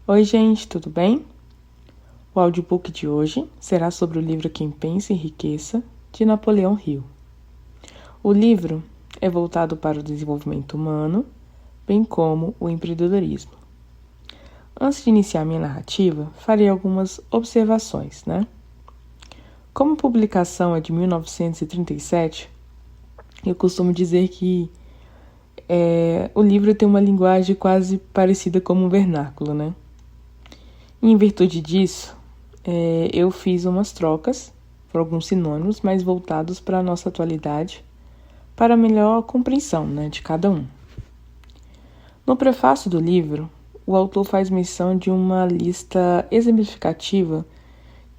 Oi, gente, tudo bem? O audiobook de hoje será sobre o livro Quem Pensa Enriqueça, de Napoleão Hill. O livro é voltado para o desenvolvimento humano, bem como o empreendedorismo. Antes de iniciar minha narrativa, farei algumas observações, Como a publicação é de 1937, eu costumo dizer que o livro tem uma linguagem quase parecida com um vernáculo, E em virtude disso, eu fiz umas trocas por alguns sinônimos mais voltados para a nossa atualidade, para melhor compreensão de cada um. No prefácio do livro, o autor faz menção de uma lista exemplificativa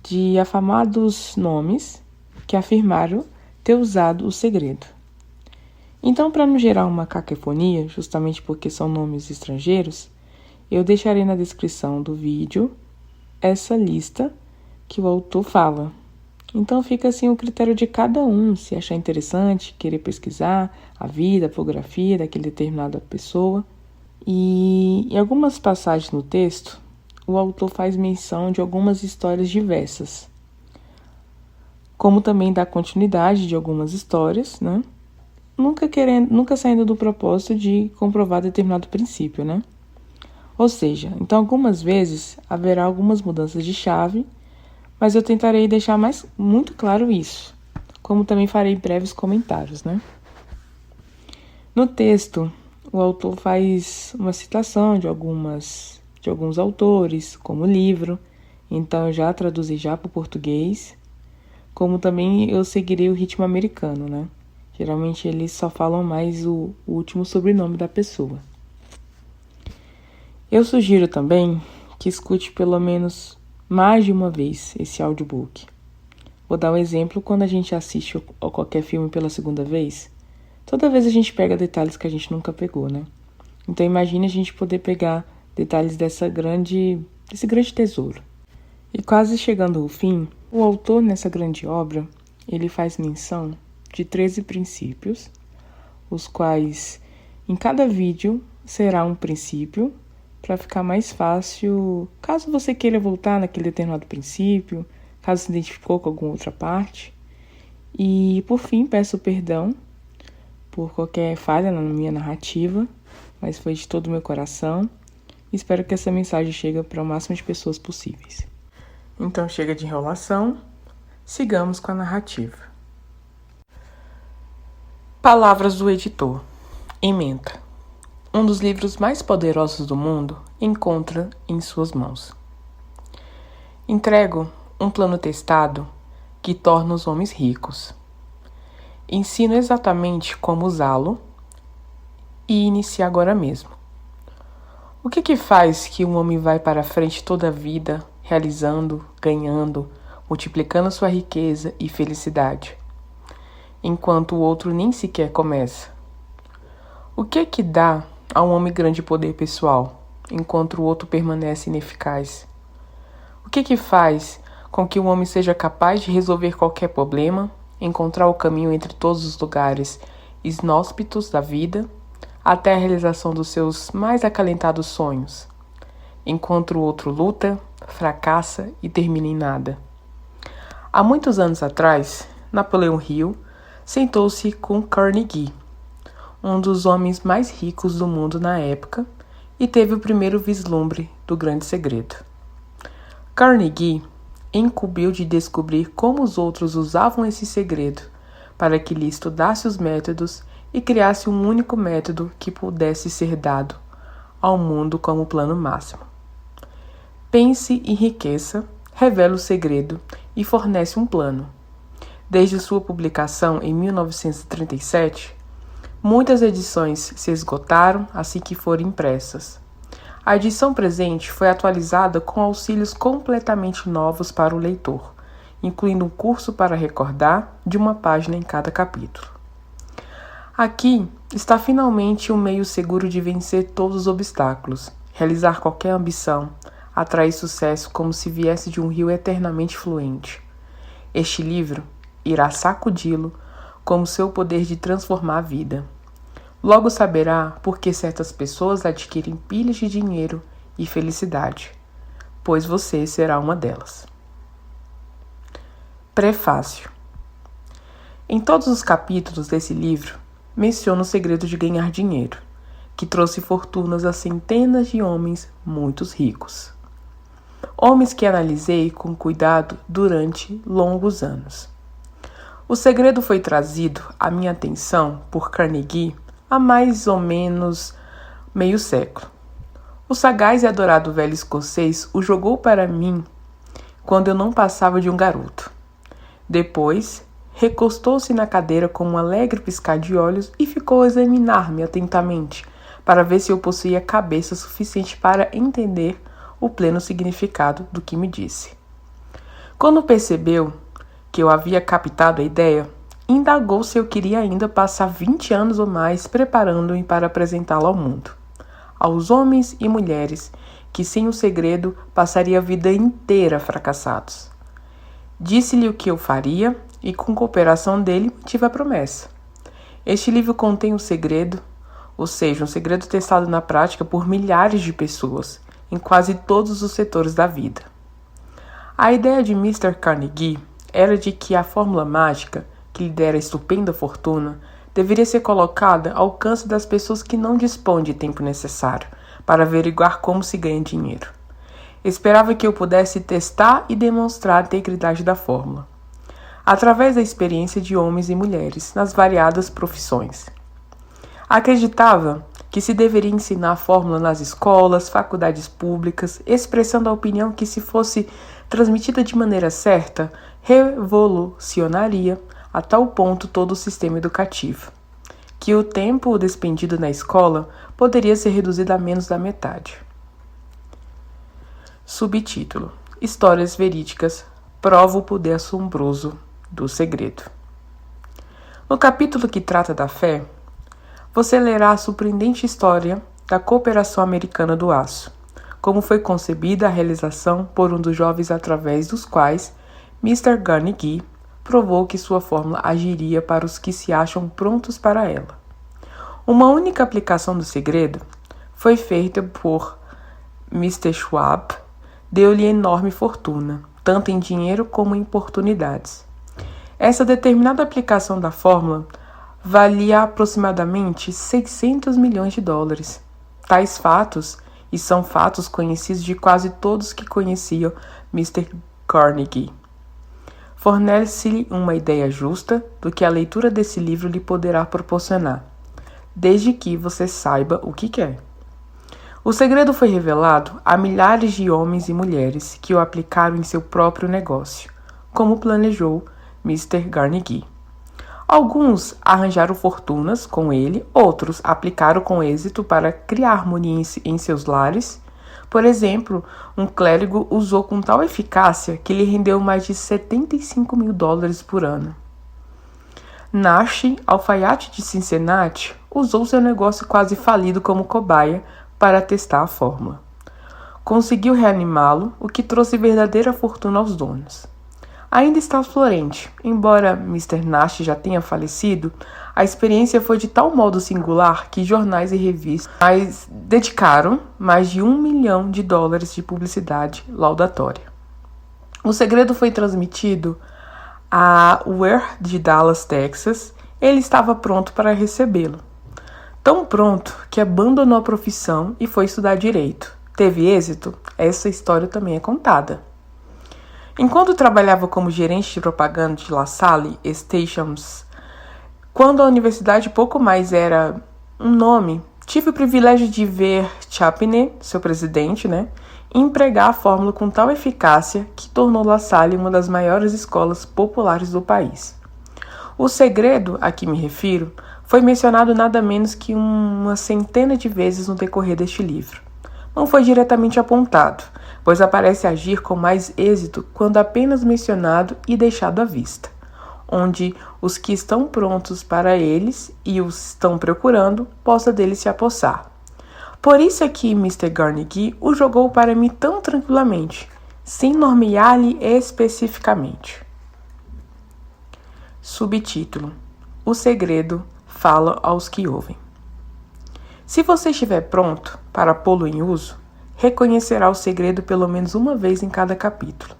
de afamados nomes que afirmaram ter usado o segredo. Então, para não gerar uma cacofonia, justamente porque são nomes estrangeiros, eu deixarei na descrição do vídeo essa lista que o autor fala. Então fica assim o critério de cada um, se achar interessante, querer pesquisar a vida, a biografia daquela determinada pessoa. E em algumas passagens no texto, o autor faz menção de algumas histórias diversas, como também dá continuidade de algumas histórias, Nunca saindo do propósito de comprovar determinado princípio, Ou seja, então algumas vezes haverá algumas mudanças de chave, mas eu tentarei deixar muito claro isso, como também farei breves comentários, No texto, o autor faz uma citação de alguns autores, como o livro, então eu já traduzi já para o português, como também eu seguirei o ritmo americano, Geralmente eles só falam mais o último sobrenome da pessoa. Eu sugiro também que escute pelo menos mais de uma vez esse audiobook. Vou dar um exemplo quando a gente assiste a qualquer filme pela segunda vez. Toda vez a gente pega detalhes que a gente nunca pegou, Então imagine a gente poder pegar detalhes desse grande tesouro. E quase chegando ao fim, o autor nessa grande obra, ele faz menção de 13 princípios, os quais em cada vídeo será um princípio, para ficar mais fácil, caso você queira voltar naquele determinado princípio, caso se identificou com alguma outra parte. E, por fim, peço perdão por qualquer falha na minha narrativa, mas foi de todo o meu coração. Espero que essa mensagem chegue para o máximo de pessoas possíveis. Então, chega de enrolação, sigamos com a narrativa. Palavras do editor. Ementa. Um dos livros mais poderosos do mundo encontra em suas mãos. Entrego um plano testado que torna os homens ricos. Ensino exatamente como usá-lo e inicie agora mesmo. O que faz que um homem vai para frente toda a vida, realizando, ganhando, multiplicando sua riqueza e felicidade, enquanto o outro nem sequer começa? O que dá a um homem grande poder pessoal, enquanto o outro permanece ineficaz? O que faz com que um homem seja capaz de resolver qualquer problema, encontrar o caminho entre todos os lugares inóspitos da vida, até a realização dos seus mais acalentados sonhos, enquanto o outro luta, fracassa e termina em nada? Há muitos anos atrás, Napoleão Hill sentou-se com Carnegie, um dos homens mais ricos do mundo na época, e teve o primeiro vislumbre do grande segredo. Carnegie incumbiu de descobrir como os outros usavam esse segredo para que lhe estudasse os métodos e criasse um único método que pudesse ser dado ao mundo como plano máximo. Pense e enriqueça, revela o segredo e fornece um plano. Desde sua publicação em 1937, muitas edições se esgotaram assim que foram impressas. A edição presente foi atualizada com auxílios completamente novos para o leitor, incluindo um curso para recordar de uma página em cada capítulo. Aqui está finalmente um meio seguro de vencer todos os obstáculos, realizar qualquer ambição, atrair sucesso como se viesse de um rio eternamente fluente. Este livro irá sacudi-lo como seu poder de transformar a vida. Logo saberá por que certas pessoas adquirem pilhas de dinheiro e felicidade, pois você será uma delas. Prefácio. Em todos os capítulos desse livro, menciono o segredo de ganhar dinheiro, que trouxe fortunas a centenas de homens muito ricos. Homens que analisei com cuidado durante longos anos. O segredo foi trazido à minha atenção por Carnegie há mais ou menos meio século. O sagaz e adorado velho escocês o jogou para mim quando eu não passava de um garoto. Depois, recostou-se na cadeira com um alegre piscar de olhos e ficou a examinar-me atentamente para ver se eu possuía cabeça suficiente para entender o pleno significado do que me disse. Quando percebeu que eu havia captado a ideia, indagou se eu queria ainda passar 20 anos ou mais preparando-me para apresentá-lo ao mundo, aos homens e mulheres que sem o segredo passaria a vida inteira fracassados. Disse-lhe o que eu faria e, com cooperação dele, tive a promessa. Este livro contém o segredo, ou seja, um segredo testado na prática por milhares de pessoas, em quase todos os setores da vida. A ideia de Mr. Carnegie era de que a fórmula mágica, que lhe dera estupenda fortuna, deveria ser colocada ao alcance das pessoas que não dispõem de tempo necessário para averiguar como se ganha dinheiro. Esperava que eu pudesse testar e demonstrar a integridade da fórmula, através da experiência de homens e mulheres nas variadas profissões. Acreditava que se deveria ensinar a fórmula nas escolas, faculdades públicas, expressando a opinião que, se fosse transmitida de maneira certa, revolucionaria a tal ponto todo o sistema educativo, que o tempo despendido na escola poderia ser reduzido a menos da metade. Subtítulo: Histórias verídicas provam o poder assombroso do segredo. No capítulo que trata da fé, você lerá a surpreendente história da cooperação americana do aço, como foi concebida a realização por um dos jovens através dos quais Mr. Carnegie provou que sua fórmula agiria para os que se acham prontos para ela. Uma única aplicação do segredo foi feita por Mr. Schwab, deu-lhe enorme fortuna, tanto em dinheiro como em oportunidades. Essa determinada aplicação da fórmula valia aproximadamente 600 milhões de dólares. Tais fatos, e são fatos conhecidos de quase todos que conheciam Mr. Carnegie, fornece-lhe uma ideia justa do que a leitura desse livro lhe poderá proporcionar, desde que você saiba o que quer. O segredo foi revelado a milhares de homens e mulheres que o aplicaram em seu próprio negócio, como planejou Mr. Carnegie. Alguns arranjaram fortunas com ele, outros aplicaram com êxito para criar harmonia em seus lares. Por exemplo, um clérigo usou com tal eficácia que lhe rendeu mais de 75 mil dólares por ano. Nash, alfaiate de Cincinnati, usou seu negócio quase falido como cobaia para testar a fórmula. Conseguiu reanimá-lo, o que trouxe verdadeira fortuna aos donos. Ainda está florente. Embora Mr. Nash já tenha falecido, a experiência foi de tal modo singular que jornais e revistas dedicaram mais de $1 milhão de publicidade laudatória. O segredo foi transmitido a Ware de Dallas, Texas. Ele estava pronto para recebê-lo. Tão pronto que abandonou a profissão e foi estudar direito. Teve êxito? Essa história também é contada. Enquanto trabalhava como gerente de propaganda de LaSalle Stations, quando a universidade pouco mais era um nome, tive o privilégio de ver Chapin, seu presidente, empregar a fórmula com tal eficácia que tornou LaSalle uma das maiores escolas populares do país. O segredo a que me refiro foi mencionado nada menos que uma centena de vezes no decorrer deste livro. Não foi diretamente apontado, pois aparece agir com mais êxito quando apenas mencionado e deixado à vista, onde os que estão prontos para eles e os estão procurando possa deles se apossar. Por isso é que Mr. Carnegie o jogou para mim tão tranquilamente, sem nomear-lhe especificamente. Subtítulo: O segredo fala aos que ouvem. Se você estiver pronto para pô-lo em uso, reconhecerá o segredo pelo menos uma vez em cada capítulo.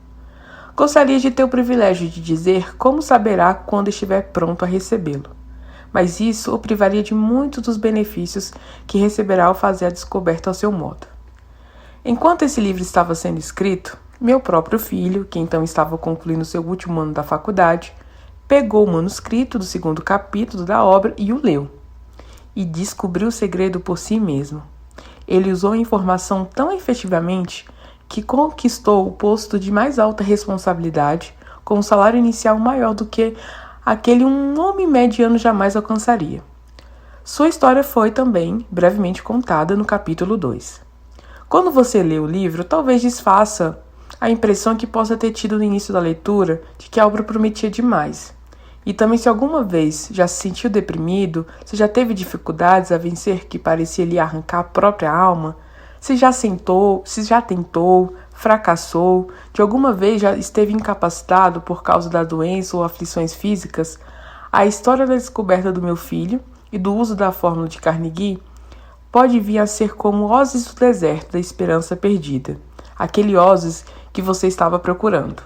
Gostaria de ter o privilégio de dizer como saberá quando estiver pronto a recebê-lo, mas isso o privaria de muitos dos benefícios que receberá ao fazer a descoberta ao seu modo. Enquanto esse livro estava sendo escrito, meu próprio filho, que então estava concluindo seu último ano da faculdade, pegou o manuscrito do segundo capítulo da obra e o leu, e descobriu o segredo por si mesmo. Ele usou a informação tão efetivamente que conquistou o posto de mais alta responsabilidade, com um salário inicial maior do que aquele um homem mediano jamais alcançaria. Sua história foi também brevemente contada no capítulo 2. Quando você lê o livro, talvez desfaça a impressão que possa ter tido no início da leitura de que a obra prometia demais. E também, se alguma vez já se sentiu deprimido, se já teve dificuldades a vencer que parecia lhe arrancar a própria alma, se já tentou, fracassou, de alguma vez já esteve incapacitado por causa da doença ou aflições físicas, a história da descoberta do meu filho e do uso da fórmula de Carnegie pode vir a ser como Oasis do deserto da esperança perdida, aquele Oasis que você estava procurando.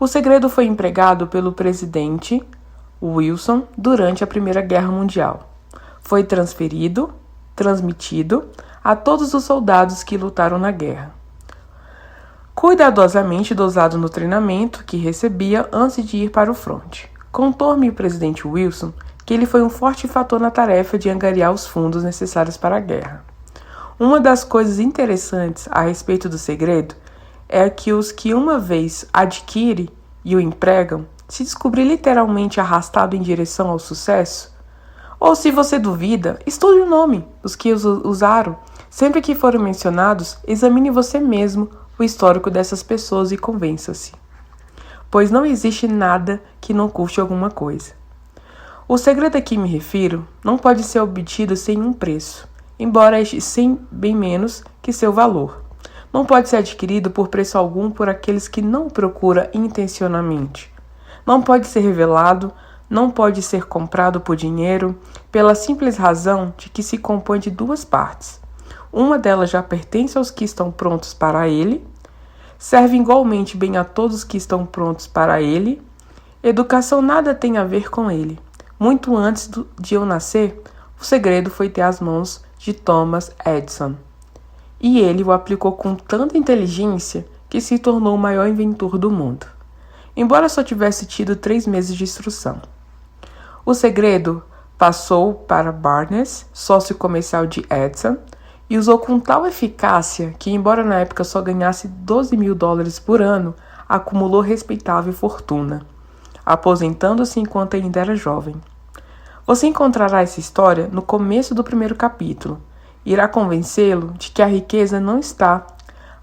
O segredo foi empregado pelo presidente Wilson durante a Primeira Guerra Mundial. Foi transmitido a todos os soldados que lutaram na guerra. Cuidadosamente dosado no treinamento que recebia antes de ir para o fronte. Contou-me o presidente Wilson que ele foi um forte fator na tarefa de angariar os fundos necessários para a guerra. Uma das coisas interessantes a respeito do segredo é que os que uma vez adquirem e o empregam, se descobrir literalmente arrastado em direção ao sucesso, ou se você duvida, estude o nome dos que os usaram. Sempre que forem mencionados, examine você mesmo o histórico dessas pessoas e convença-se. Pois não existe nada que não custe alguma coisa. O segredo a que me refiro não pode ser obtido sem um preço, embora sem bem menos que seu valor. Não pode ser adquirido por preço algum por aqueles que não o procuram intencionalmente. Não pode ser revelado, não pode ser comprado por dinheiro, pela simples razão de que se compõe de duas partes. Uma delas já pertence aos que estão prontos para ele, serve igualmente bem a todos que estão prontos para ele. Educação nada tem a ver com ele. Muito antes de eu nascer, o segredo foi ter as mãos de Thomas Edison. E ele o aplicou com tanta inteligência que se tornou o maior inventor do mundo, embora só tivesse tido 3 meses de instrução. O segredo passou para Barnes, sócio comercial de Edison, e usou com tal eficácia que, embora na época só ganhasse $12.000 por ano, acumulou respeitável fortuna, aposentando-se enquanto ainda era jovem. Você encontrará essa história no começo do primeiro capítulo. Irá convencê-lo de que a riqueza não está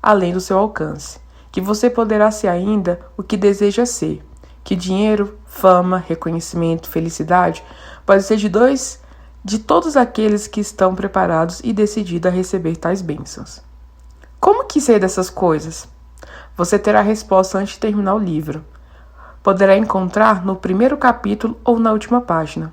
além do seu alcance, que você poderá ser ainda o que deseja ser, que dinheiro, fama, reconhecimento, felicidade pode ser de todos aqueles que estão preparados e decididos a receber tais bênçãos. Como que sei dessas coisas? Você terá a resposta antes de terminar o livro. Poderá encontrar no primeiro capítulo ou na última página.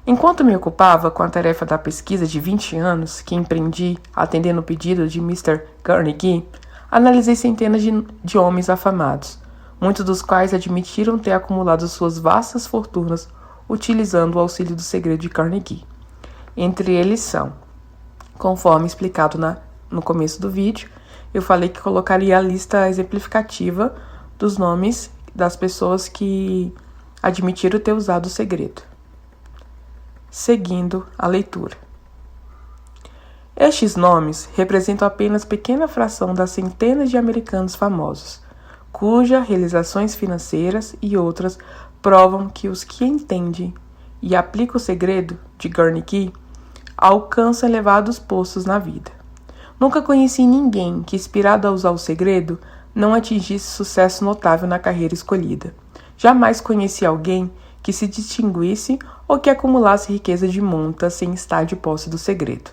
Enquanto me ocupava com a tarefa da pesquisa de 20 anos que empreendi atendendo o pedido de Mr. Carnegie, analisei centenas de homens afamados, muitos dos quais admitiram ter acumulado suas vastas fortunas utilizando o auxílio do segredo de Carnegie. Entre eles são, conforme explicado no começo do vídeo, eu falei que colocaria a lista exemplificativa dos nomes das pessoas que admitiram ter usado o segredo. Seguindo a leitura. Estes nomes representam apenas pequena fração das centenas de americanos famosos, cujas realizações financeiras e outras provam que os que entendem e aplicam o segredo de Carnegie alcançam elevados postos na vida. Nunca conheci ninguém que, inspirado a usar o segredo, não atingisse sucesso notável na carreira escolhida. Jamais conheci alguém que se distinguisse ou que acumulasse riqueza de monta sem estar de posse do segredo.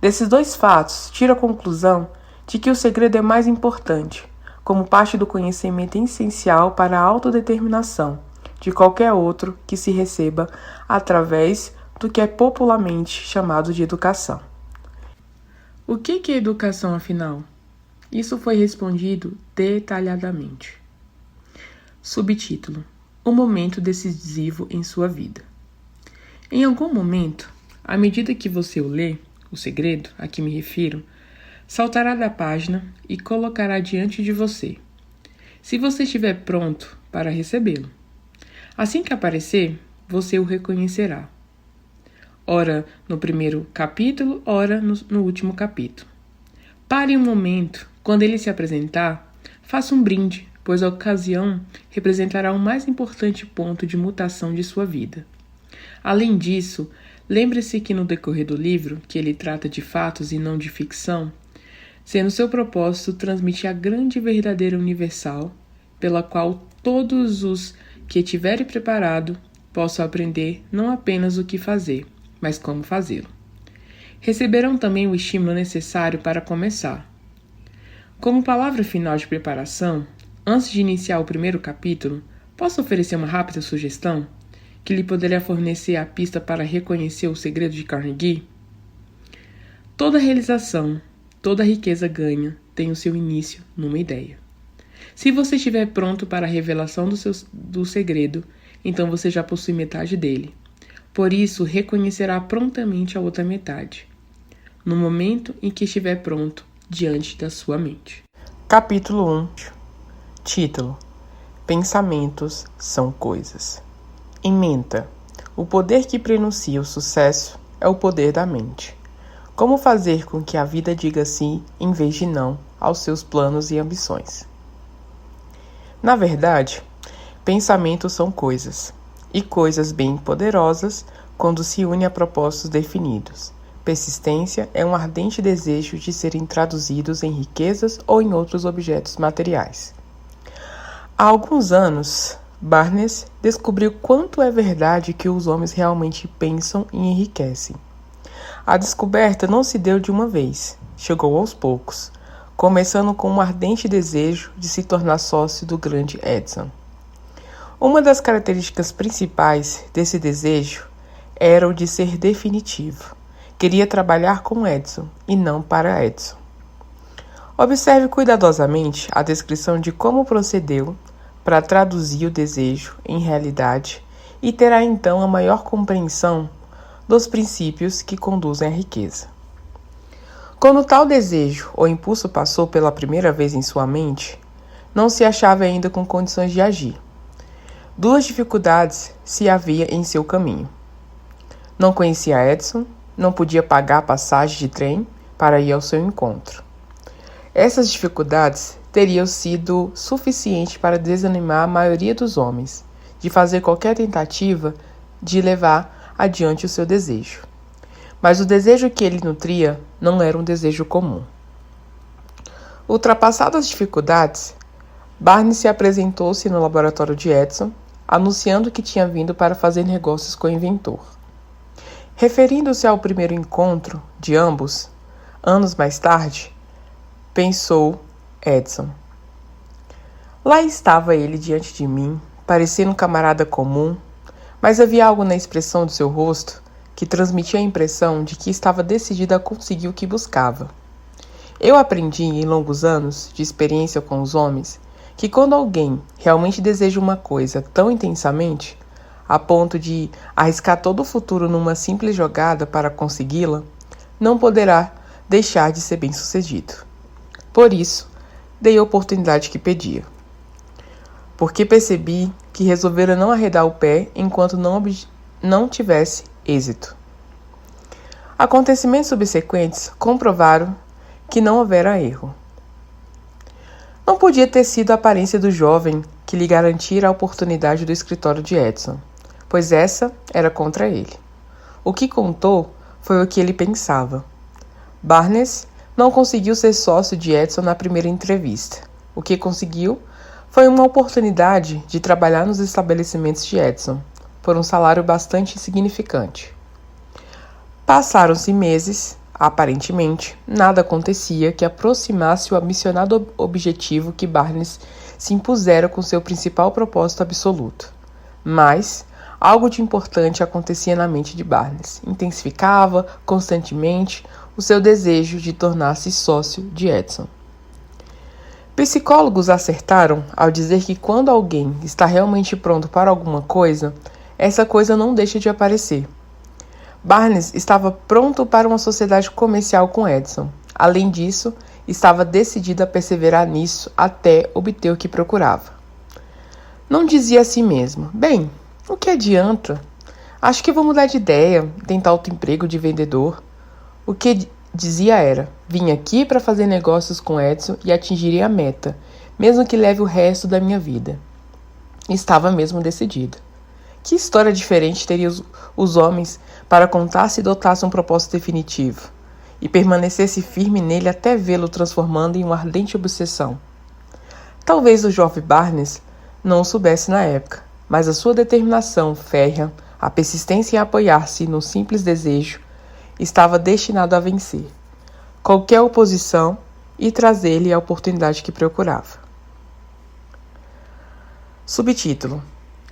Desses dois fatos, tiro a conclusão de que o segredo é mais importante, como parte do conhecimento essencial para a autodeterminação de qualquer outro que se receba através do que é popularmente chamado de educação. O que é educação, afinal? Isso foi respondido detalhadamente. Subtítulo: O momento decisivo em sua vida. Em algum momento, à medida que você o lê, o segredo a que me refiro, saltará da página e colocará diante de você, se você estiver pronto para recebê-lo. Assim que aparecer, você o reconhecerá. Ora no primeiro capítulo, ora no último capítulo. Pare um momento, quando ele se apresentar, faça um brinde, pois a ocasião representará o mais importante ponto de mutação de sua vida. Além disso, lembre-se que no decorrer do livro, que ele trata de fatos e não de ficção, sendo seu propósito transmitir a grande e verdadeira universal, pela qual todos os que tiverem preparado possam aprender não apenas o que fazer, mas como fazê-lo. Receberão também o estímulo necessário para começar. Como palavra final de preparação, antes de iniciar o primeiro capítulo, posso oferecer uma rápida sugestão que lhe poderia fornecer a pista para reconhecer o segredo de Carnegie? Toda realização, toda riqueza ganha tem o seu início numa ideia. Se você estiver pronto para a revelação do segredo, então você já possui metade dele. Por isso, reconhecerá prontamente a outra metade, no momento em que estiver pronto diante da sua mente. Capítulo 1. Título: Pensamentos são coisas. Ementa: o poder que prenuncia o sucesso é o poder da mente. Como fazer com que a vida diga sim em vez de não aos seus planos e ambições? Na verdade, pensamentos são coisas, e coisas bem poderosas quando se unem a propósitos definidos. Persistência é um ardente desejo de serem traduzidos em riquezas ou em outros objetos materiais. Há alguns anos, Barnes descobriu quanto é verdade que os homens realmente pensam e enriquecem. A descoberta não se deu de uma vez, chegou aos poucos, começando com um ardente desejo de se tornar sócio do grande Edison. Uma das características principais desse desejo era o de ser definitivo. Queria trabalhar com Edison e não para Edison. Observe cuidadosamente a descrição de como procedeu para traduzir o desejo em realidade e terá então a maior compreensão dos princípios que conduzem à riqueza. Quando tal desejo ou impulso passou pela primeira vez em sua mente, não se achava ainda com condições de agir. Duas dificuldades se havia em seu caminho. Não conhecia Edison, não podia pagar a passagem de trem para ir ao seu encontro. Essas dificuldades teriam sido suficientes para desanimar a maioria dos homens de fazer qualquer tentativa de levar adiante o seu desejo. Mas o desejo que ele nutria não era um desejo comum. Ultrapassadas as dificuldades, Barnes se apresentou-se no laboratório de Edison, anunciando que tinha vindo para fazer negócios com o inventor. Referindo-se ao primeiro encontro de ambos, anos mais tarde, pensou Edison: lá estava ele diante de mim, parecendo um camarada comum, mas havia algo na expressão do seu rosto que transmitia a impressão de que estava decidido a conseguir o que buscava. Eu aprendi em longos anos de experiência com os homens que quando alguém realmente deseja uma coisa tão intensamente, a ponto de arriscar todo o futuro numa simples jogada para consegui-la, não poderá deixar de ser bem-sucedido. Por isso, dei a oportunidade que pedia. Porque percebi que resolvera não arredar o pé enquanto não tivesse êxito. Acontecimentos subsequentes comprovaram que não houvera erro. Não podia ter sido a aparência do jovem que lhe garantira a oportunidade do escritório de Edison, pois essa era contra ele. O que contou foi o que ele pensava. Barnes não conseguiu ser sócio de Edison na primeira entrevista. O que conseguiu foi uma oportunidade de trabalhar nos estabelecimentos de Edison, por um salário bastante insignificante. Passaram-se meses, aparentemente, nada acontecia que aproximasse o ambicionado objetivo que Barnes se impusera com seu principal propósito absoluto. Mas algo de importante acontecia na mente de Barnes. Intensificava constantemente o seu desejo de tornar-se sócio de Edison. Psicólogos acertaram ao dizer que quando alguém está realmente pronto para alguma coisa, essa coisa não deixa de aparecer. Barnes estava pronto para uma sociedade comercial com Edison. Além disso, estava decidido a perseverar nisso até obter o que procurava. Não dizia a si mesmo: bem, o que adianta? Acho que vou mudar de ideia, tentar outro emprego de vendedor. O que dizia era: vim aqui para fazer negócios com Edison e atingirei a meta, mesmo que leve o resto da minha vida. Estava mesmo decidido. Que história diferente teriam os homens para contar se dotasse um propósito definitivo e permanecesse firme nele até vê-lo transformando em uma ardente obsessão. Talvez o jovem Barnes não o soubesse na época, mas a sua determinação férrea, a persistência em apoiar-se no simples desejo, estava destinado a vencer qualquer oposição e trazer-lhe a oportunidade que procurava. Subtítulo: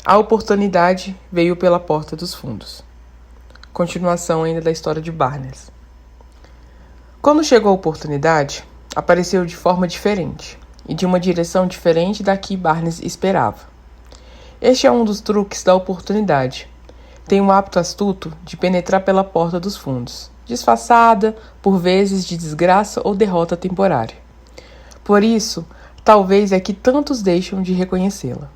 A oportunidade veio pela porta dos fundos. Continuação ainda da história de Barnes. Quando chegou a oportunidade, apareceu de forma diferente e de uma direção diferente da que Barnes esperava. Este é um dos truques da oportunidade. Tem um hábito astuto de penetrar pela porta dos fundos, disfarçada, por vezes, de desgraça ou derrota temporária. Por isso, talvez é que tantos deixam de reconhecê-la.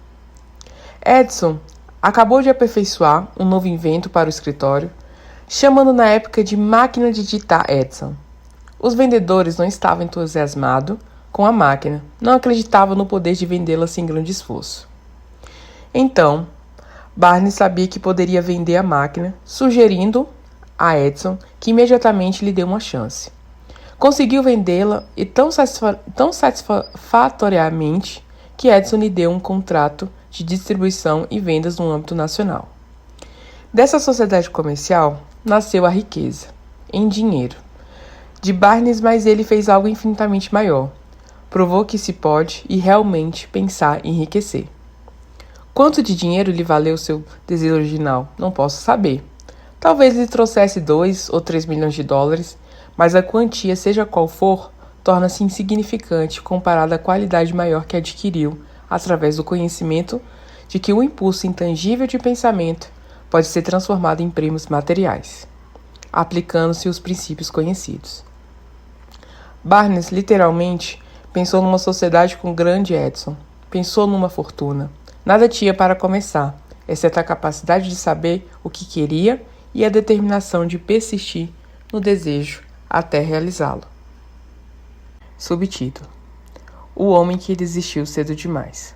Edison acabou de aperfeiçoar um novo invento para o escritório, chamando na época de máquina de digitar Edison. Os vendedores não estavam entusiasmados com a máquina, não acreditavam no poder de vendê-la sem grande esforço. Então, Barnes sabia que poderia vender a máquina, sugerindo a Edison que imediatamente lhe deu uma chance. Conseguiu vendê-la e tão satisfatoriamente que Edison lhe deu um contrato de distribuição e vendas no âmbito nacional. Dessa sociedade comercial nasceu a riqueza, em dinheiro, de Barnes, mas ele fez algo infinitamente maior. Provou que se pode e realmente pensar em enriquecer. Quanto de dinheiro lhe valeu seu desejo original? Não posso saber. Talvez lhe trouxesse 2 ou 3 milhões de dólares, mas a quantia, seja qual for, torna-se insignificante comparada à qualidade maior que adquiriu através do conhecimento de que o impulso intangível de pensamento pode ser transformado em prêmios materiais, aplicando-se os princípios conhecidos. Barnes, literalmente, pensou numa sociedade com grande Edison. Pensou numa fortuna. Nada tinha para começar, exceto a capacidade de saber o que queria e a determinação de persistir no desejo até realizá-lo. Subtítulo: O homem que desistiu cedo demais.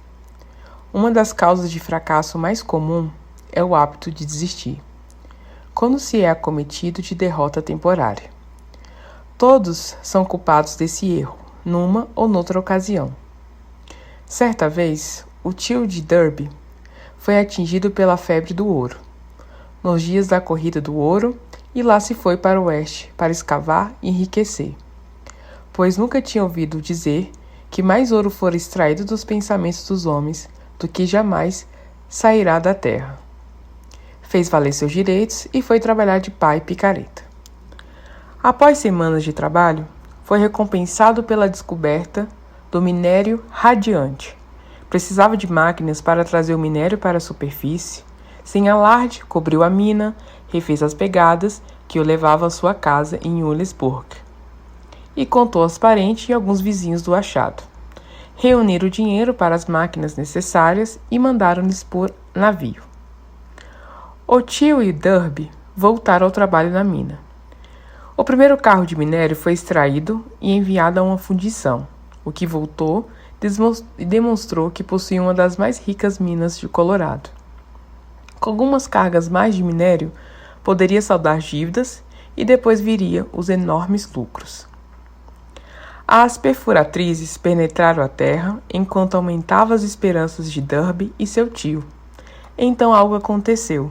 Uma das causas de fracasso mais comum é o hábito de desistir, quando se é acometido de derrota temporária. Todos são culpados desse erro, numa ou noutra ocasião. Certa vez, o tio de Derby foi atingido pela febre do ouro, nos dias da corrida do ouro, e lá se foi para o oeste para escavar e enriquecer, pois nunca tinha ouvido dizer que mais ouro fora extraído dos pensamentos dos homens do que jamais sairá da terra. Fez valer seus direitos e foi trabalhar de pá e picareta. Após semanas de trabalho, foi recompensado pela descoberta do minério radiante. Precisava de máquinas para trazer o minério para a superfície. Sem alarde, cobriu a mina, refez as pegadas que o levavam à sua casa em Ullesburg e contou aos parentes e alguns vizinhos do achado. Reuniram o dinheiro para as máquinas necessárias e mandaram-lhes por navio. O tio e Derby voltaram ao trabalho na mina. O primeiro carro de minério foi extraído e enviado a uma fundição, o que voltou e demonstrou que possuía uma das mais ricas minas de Colorado. Com algumas cargas mais de minério, poderia saldar dívidas e depois viria os enormes lucros. As perfuratrizes penetraram a terra enquanto aumentavam as esperanças de Derby e seu tio. Então algo aconteceu.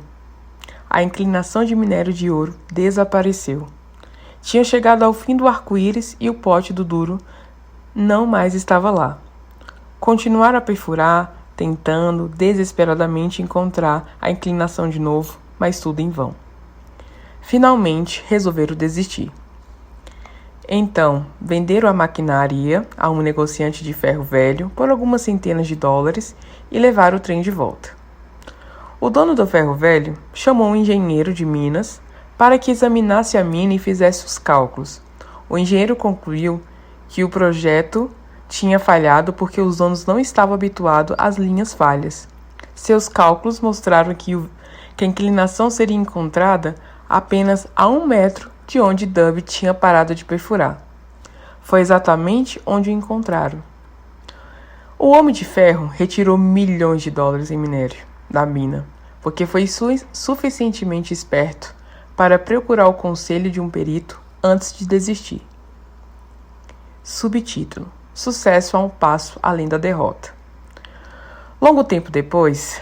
A inclinação de minério de ouro desapareceu. Tinha chegado ao fim do arco-íris e o pote do duro não mais estava lá. Continuaram a perfurar, tentando desesperadamente encontrar a inclinação de novo, mas tudo em vão. Finalmente resolveram desistir. Então, venderam a maquinaria a um negociante de ferro velho por algumas centenas de dólares e levaram o trem de volta. O dono do ferro velho chamou um engenheiro de Minas para que examinasse a mina e fizesse os cálculos. O engenheiro concluiu que o projeto tinha falhado porque os donos não estavam habituados às linhas falhas. Seus cálculos mostraram que a inclinação seria encontrada apenas a 1 metro de onde Dub tinha parado de perfurar. Foi exatamente onde o encontraram. O Homem de Ferro retirou milhões de dólares em minério da mina, porque foi suficientemente esperto para procurar o conselho de um perito antes de desistir. Subtítulo: Sucesso a um passo além da derrota. Longo tempo depois,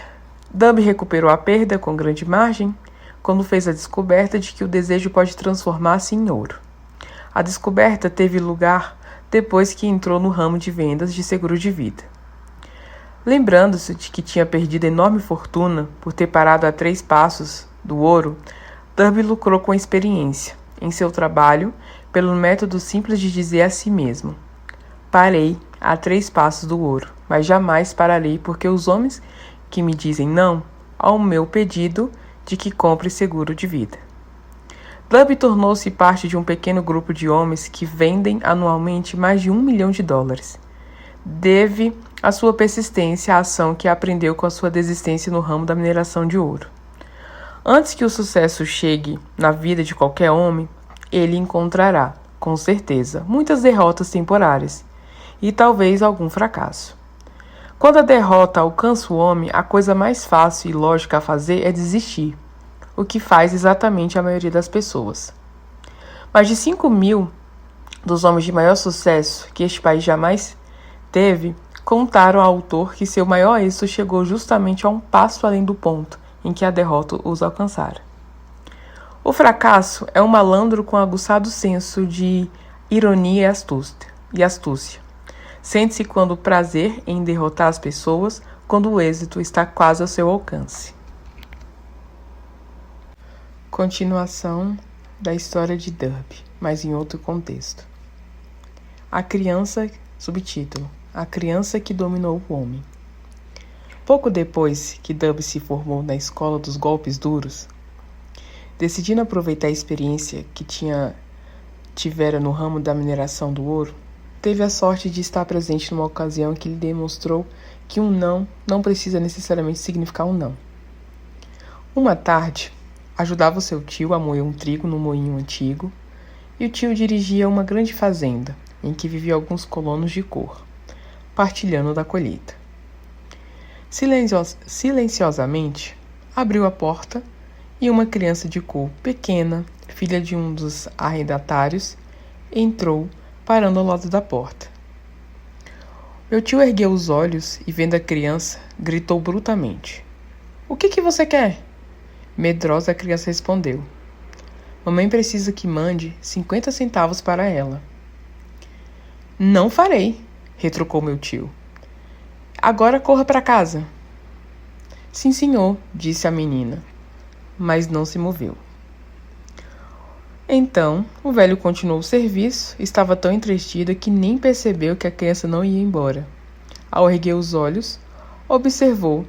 Dub recuperou a perda com grande margem quando fez a descoberta de que o desejo pode transformar-se em ouro. A descoberta teve lugar depois que entrou no ramo de vendas de seguro de vida. Lembrando-se de que tinha perdido enorme fortuna por ter parado a 3 passos do ouro, Dub lucrou com a experiência em seu trabalho pelo método simples de dizer a si mesmo: parei a 3 passos do ouro, mas jamais pararei porque os homens que me dizem não ao meu pedido de que compre seguro de vida. Dub tornou-se parte de um pequeno grupo de homens que vendem anualmente mais de $1 milhão. Deve a sua persistência à ação que aprendeu com a sua desistência no ramo da mineração de ouro. Antes que o sucesso chegue na vida de qualquer homem, ele encontrará, com certeza, muitas derrotas temporárias e talvez algum fracasso. Quando a derrota alcança o homem, a coisa mais fácil e lógica a fazer é desistir, o que faz exatamente a maioria das pessoas. Mais de 5.000 dos homens de maior sucesso que este país jamais teve contaram ao autor que seu maior êxito chegou justamente a um passo além do ponto em que a derrota os alcançara. O fracasso é um malandro com aguçado senso de ironia e astúcia. Sente-se quando o prazer em derrotar as pessoas, quando o êxito está quase ao seu alcance. Continuação da história de Dub, mas em outro contexto. Subtítulo: A criança que dominou o homem. Pouco depois que Dub se formou na escola dos golpes duros, decidindo aproveitar a experiência que tivera no ramo da mineração do ouro, teve a sorte de estar presente numa ocasião que lhe demonstrou que um não precisa necessariamente significar um não. Uma tarde, ajudava o seu tio a moer um trigo no moinho antigo, e o tio dirigia uma grande fazenda, em que viviam alguns colonos de cor, partilhando da colheita. Silenciosamente, abriu a porta e uma criança de cor pequena, filha de um dos arrendatários, entrou, parando ao lado da porta. Meu tio ergueu os olhos e, vendo a criança, gritou brutamente: "O que você quer?" Medrosa, a criança respondeu: "Mamãe precisa que mande 50 centavos para ela." "Não farei", retrucou meu tio. "Agora corra para casa." "Sim, senhor", disse a menina, mas não se moveu. Então, o velho continuou o serviço, estava tão entretido que nem percebeu que a criança não ia embora. Ao erguer os olhos, observou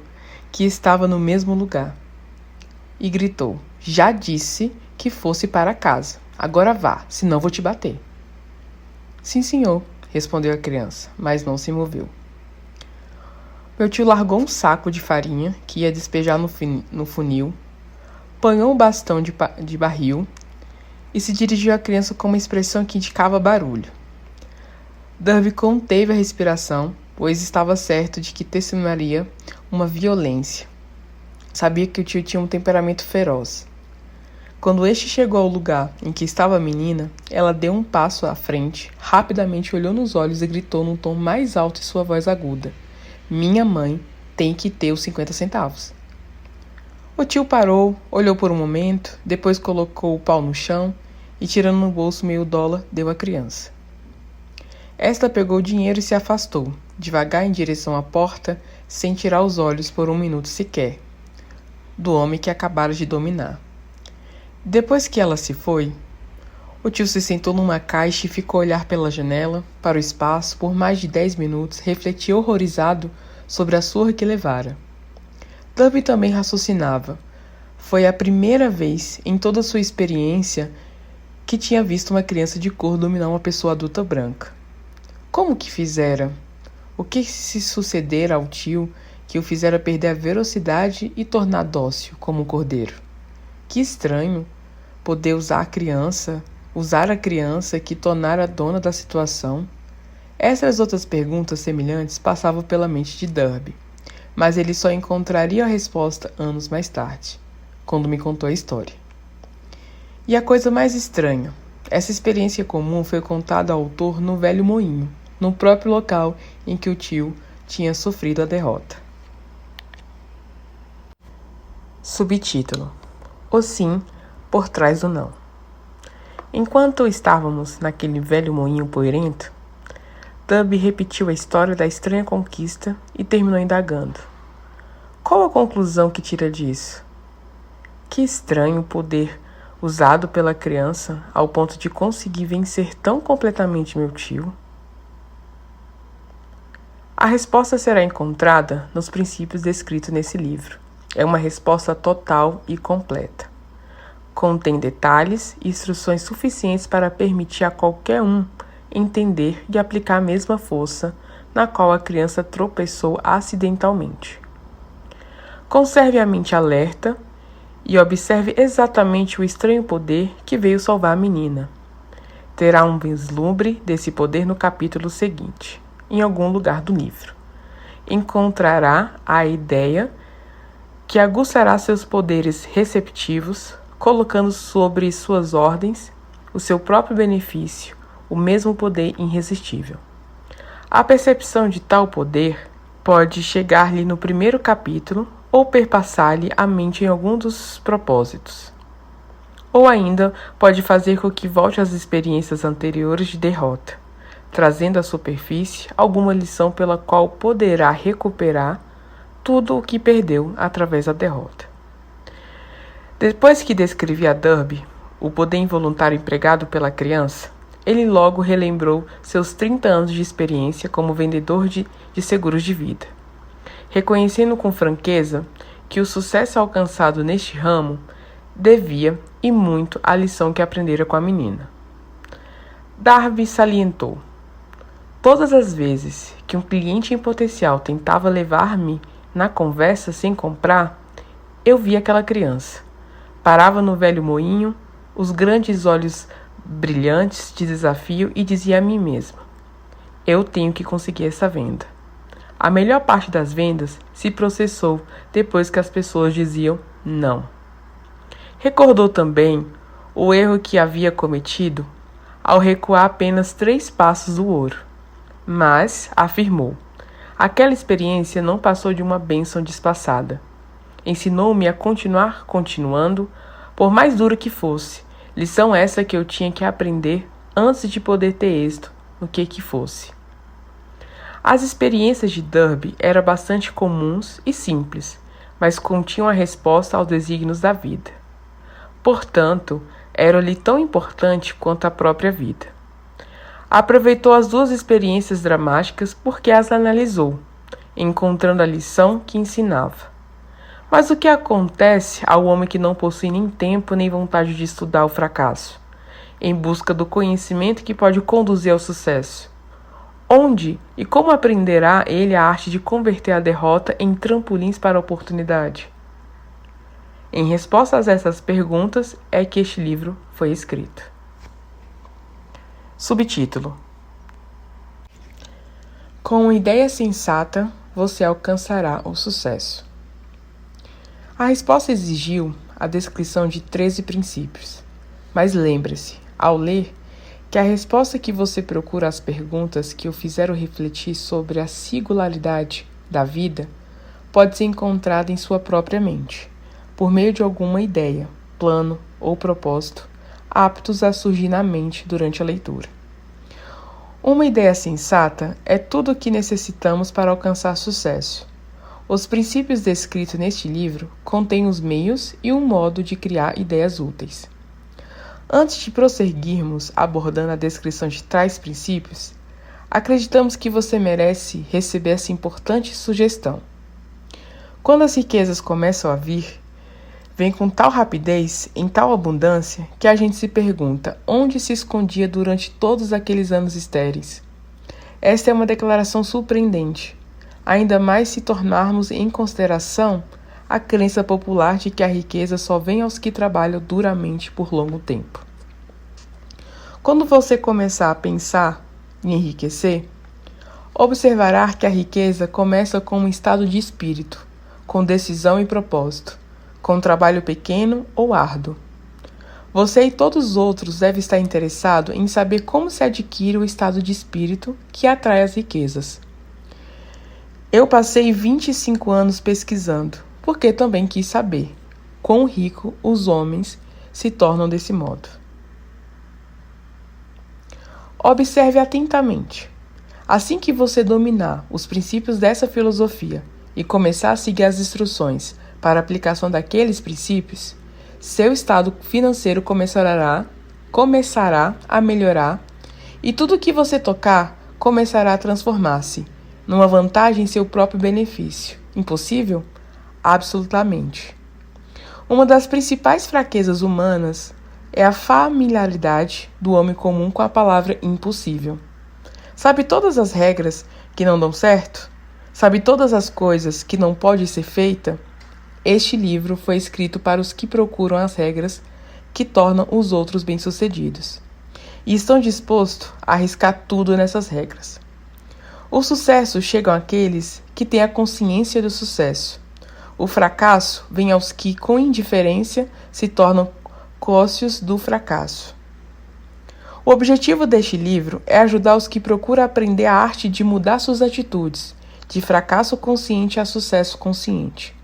que estava no mesmo lugar e gritou: "Já disse que fosse para casa. Agora vá, senão vou te bater." "Sim, senhor", respondeu a criança, mas não se moveu. Meu tio largou um saco de farinha que ia despejar no funil, apanhou um bastão de barril e se dirigiu à criança com uma expressão que indicava barulho. Dub conteve a respiração, pois estava certo de que testemunharia uma violência. Sabia que o tio tinha um temperamento feroz. Quando este chegou ao lugar em que estava a menina, ela deu um passo à frente, rapidamente olhou nos olhos e gritou num tom mais alto em sua voz aguda: "Minha mãe tem que ter os 50 centavos." O tio parou, olhou por um momento, depois colocou o pau no chão e, tirando no bolso meio dólar, deu à criança. Esta pegou o dinheiro e se afastou, devagar em direção à porta, sem tirar os olhos por um minuto sequer do homem que acabara de dominar. Depois que ela se foi, O tio se sentou numa caixa e ficou a olhar pela janela, para o espaço, por mais de 10 minutos, refletia horrorizado sobre a surra que levara. Dub também raciocinava. Foi a primeira vez em toda sua experiência que tinha visto uma criança de cor dominar uma pessoa adulta branca. Como que fizera? O que se sucedera ao tio que o fizera perder a velocidade e tornar dócil como um cordeiro? Que estranho poder usar a criança que tornara dona da situação. Essas outras perguntas semelhantes passavam pela mente de Derby, mas ele só encontraria a resposta anos mais tarde, quando me contou a história. E a coisa mais estranha, essa experiência comum foi contada ao autor no velho moinho, no próprio local em que o tio tinha sofrido a derrota. Subtítulo: O sim por trás do não. Enquanto estávamos naquele velho moinho poeirento, Dub repetiu a história da estranha conquista e terminou indagando. Qual a conclusão que tira disso? Que estranho poder usado pela criança ao ponto de conseguir vencer tão completamente meu tio? A resposta será encontrada nos princípios descritos nesse livro. É uma resposta total e completa. Contém detalhes e instruções suficientes para permitir a qualquer um entender e aplicar a mesma força na qual a criança tropeçou acidentalmente. Conserve a mente alerta e observe exatamente o estranho poder que veio salvar a menina. Terá um vislumbre desse poder no capítulo seguinte, em algum lugar do livro. Encontrará a ideia que aguçará seus poderes receptivos, colocando sobre suas ordens o seu próprio benefício, o mesmo poder irresistível. A percepção de tal poder pode chegar-lhe no primeiro capítulo ou perpassar-lhe a mente em algum dos propósitos. Ou ainda pode fazer com que volte às experiências anteriores de derrota, trazendo à superfície alguma lição pela qual poderá recuperar tudo o que perdeu através da derrota. Depois que descrevi a Derby, o poder involuntário empregado pela criança, ele logo relembrou seus 30 anos de experiência como vendedor de seguros de vida, reconhecendo com franqueza que o sucesso alcançado neste ramo devia, e muito, à lição que aprendera com a menina. Darby salientou: todas as vezes que um cliente em potencial tentava levar-me na conversa sem comprar, eu via aquela criança. Parava no velho moinho, os grandes olhos brilhantes de desafio e dizia a mim mesma: eu tenho que conseguir essa venda. A melhor parte das vendas se processou depois que as pessoas diziam não. Recordou também o erro que havia cometido ao recuar apenas 3 passos do ouro. Mas, afirmou, aquela experiência não passou de uma bênção despassada. Ensinou-me a continuando, por mais duro que fosse, lição essa que eu tinha que aprender antes de poder ter êxito no que fosse. As experiências de Derby eram bastante comuns e simples, mas continham a resposta aos desígnios da vida. Portanto, eram-lhe tão importantes quanto a própria vida. Aproveitou as 2 experiências dramáticas porque as analisou, encontrando a lição que ensinava. Mas o que acontece ao homem que não possui nem tempo nem vontade de estudar o fracasso, em busca do conhecimento que pode conduzir ao sucesso? Onde e como aprenderá ele a arte de converter a derrota em trampolins para a oportunidade? Em resposta a essas perguntas é que este livro foi escrito. Subtítulo: Com uma ideia sensata, você alcançará o sucesso. A resposta exigiu a descrição de 13 princípios. Mas lembre-se, ao ler, que a resposta que você procura às perguntas que o fizeram refletir sobre a singularidade da vida pode ser encontrada em sua própria mente, por meio de alguma ideia, plano ou propósito, aptos a surgir na mente durante a leitura. Uma ideia sensata é tudo o que necessitamos para alcançar sucesso. Os princípios descritos neste livro contêm os meios e um modo de criar ideias úteis. Antes de prosseguirmos abordando a descrição de tais princípios, acreditamos que você merece receber essa importante sugestão. Quando as riquezas começam a vir, vem com tal rapidez, em tal abundância, que a gente se pergunta onde se escondia durante todos aqueles anos estéreis. Esta é uma declaração surpreendente, ainda mais se tornarmos em consideração a crença popular de que a riqueza só vem aos que trabalham duramente por longo tempo. Quando você começar a pensar em enriquecer, observará que a riqueza começa com um estado de espírito, com decisão e propósito, com um trabalho pequeno ou árduo. Você e todos os outros devem estar interessados em saber como se adquire o estado de espírito que atrai as riquezas. Eu passei 25 anos pesquisando, porque também quis saber quão rico os homens se tornam desse modo. Observe atentamente. Assim que você dominar os princípios dessa filosofia e começar a seguir as instruções para a aplicação daqueles princípios, seu estado financeiro começará a melhorar e tudo que você tocar começará a transformar-se numa vantagem em seu próprio benefício. Impossível? Absolutamente. Uma das principais fraquezas humanas é a familiaridade do homem comum com a palavra impossível. Sabe todas as regras que não dão certo? Sabe todas as coisas que não pode ser feita? Este livro foi escrito para os que procuram as regras que tornam os outros bem-sucedidos e estão dispostos a arriscar tudo nessas regras. O sucesso chega àqueles que têm a consciência do sucesso. O fracasso vem aos que, com indiferença, se tornam cóscios do fracasso. O objetivo deste livro é ajudar os que procuram aprender a arte de mudar suas atitudes, de fracasso consciente a sucesso consciente.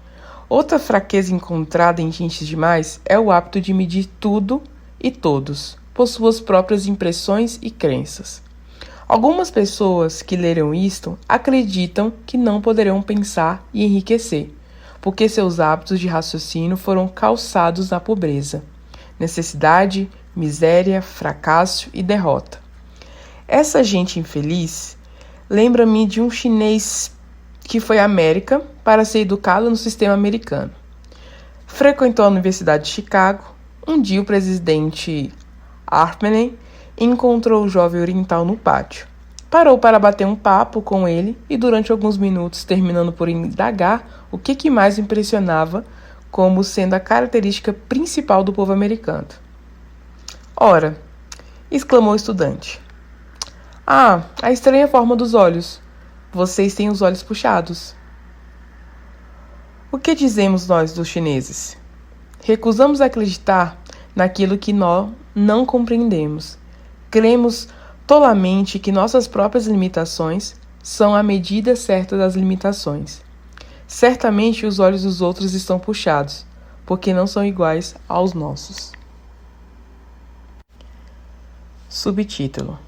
Outra fraqueza encontrada em gente demais é o hábito de medir tudo e todos por suas próprias impressões e crenças. Algumas pessoas que leram isto acreditam que não poderão pensar e enriquecer, porque seus hábitos de raciocínio foram calçados na pobreza, necessidade, miséria, fracasso e derrota. Essa gente infeliz lembra-me de um chinês que foi à América para ser educado no sistema americano. Frequentou a Universidade de Chicago. Um dia o presidente Hartman encontrou o jovem oriental no pátio. Parou para bater um papo com ele e durante alguns minutos, terminando por indagar o que mais impressionava como sendo a característica principal do povo americano. Ora, exclamou o estudante. Ah, a estranha forma dos olhos. Vocês têm os olhos puxados. O que dizemos nós dos chineses? Recusamos acreditar naquilo que nós não compreendemos. Cremos tolamente que nossas próprias limitações são a medida certa das limitações. Certamente os olhos dos outros estão puxados, porque não são iguais aos nossos. Subtítulo: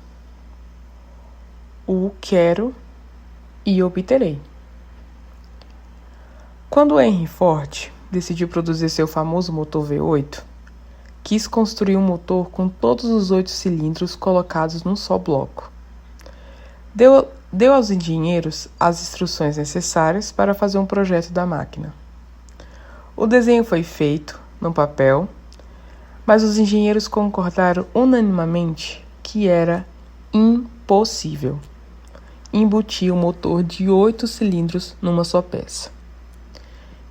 O quero e obterei. Quando Henry Ford decidiu produzir seu famoso motor V8, quis construir um motor com todos os 8 cilindros colocados num só bloco. Deu aos engenheiros as instruções necessárias para fazer um projeto da máquina. O desenho foi feito no papel, mas os engenheiros concordaram unanimemente que era impossível embutir um motor de 8 cilindros numa só peça.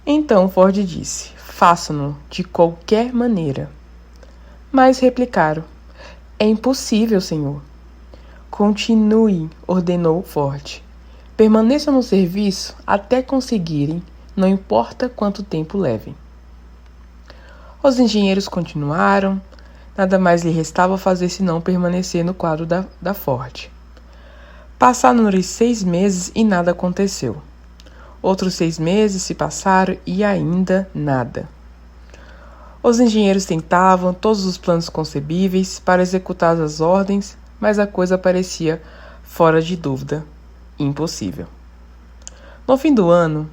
Então Ford disse: façam-no de qualquer maneira. Mas replicaram: é impossível, senhor. Continue, ordenou Ford. Permaneçam no serviço até conseguirem, não importa quanto tempo levem. Os engenheiros continuaram, nada mais lhe restava fazer senão permanecer no quadro da Ford. Passaram-lhe 6 meses e nada aconteceu. Outros 6 meses se passaram e ainda nada. Os engenheiros tentavam todos os planos concebíveis para executar as ordens, mas a coisa parecia fora de dúvida, impossível. No fim do ano,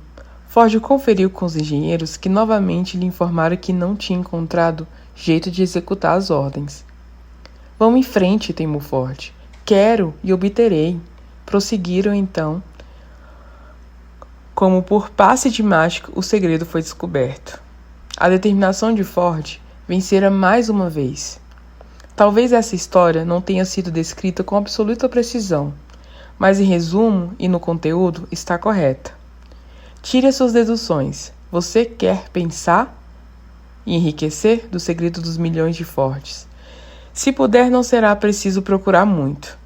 Ford conferiu com os engenheiros que novamente lhe informaram que não tinha encontrado jeito de executar as ordens. Vamos em frente, teimou Ford. Quero e obterei. Prosseguiram então. Como por passe de mágica, o segredo foi descoberto. A determinação de Ford vencera mais uma vez. Talvez essa história não tenha sido descrita com absoluta precisão, mas em resumo e no conteúdo está correta. Tire as suas deduções. Você quer pensar e enriquecer do segredo dos milhões de Fords. Se puder, não será preciso procurar muito.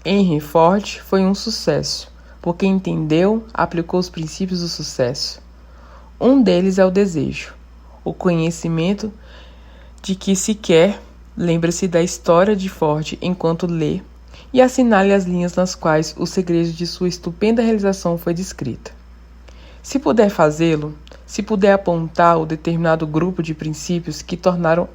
Henry Ford foi um sucesso, porque entendeu, aplicou os princípios do sucesso. Um deles é o desejo, o conhecimento de que se quer. Lembre-se da história de Ford enquanto lê e assinale as linhas nas quais o segredo de sua estupenda realização foi descrita. Se puder fazê-lo, se puder apontar o determinado grupo de princípios que tornaram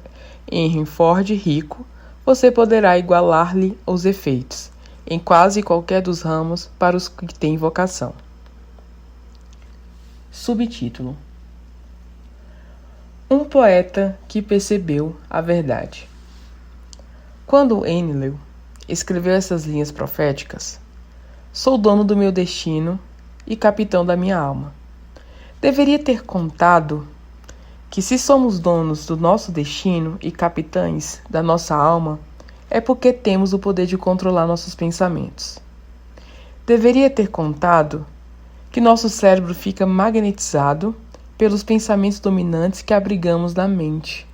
Henry Ford rico, você poderá igualar-lhe os efeitos, em quase qualquer dos ramos para os que têm vocação. Subtítulo: Um poeta que percebeu a verdade. Quando Enlil escreveu essas linhas proféticas, sou dono do meu destino e capitão da minha alma. Deveria ter contado que se somos donos do nosso destino e capitães da nossa alma, é porque temos o poder de controlar nossos pensamentos. Deveria ter contado que nosso cérebro fica magnetizado pelos pensamentos dominantes que abrigamos na mente,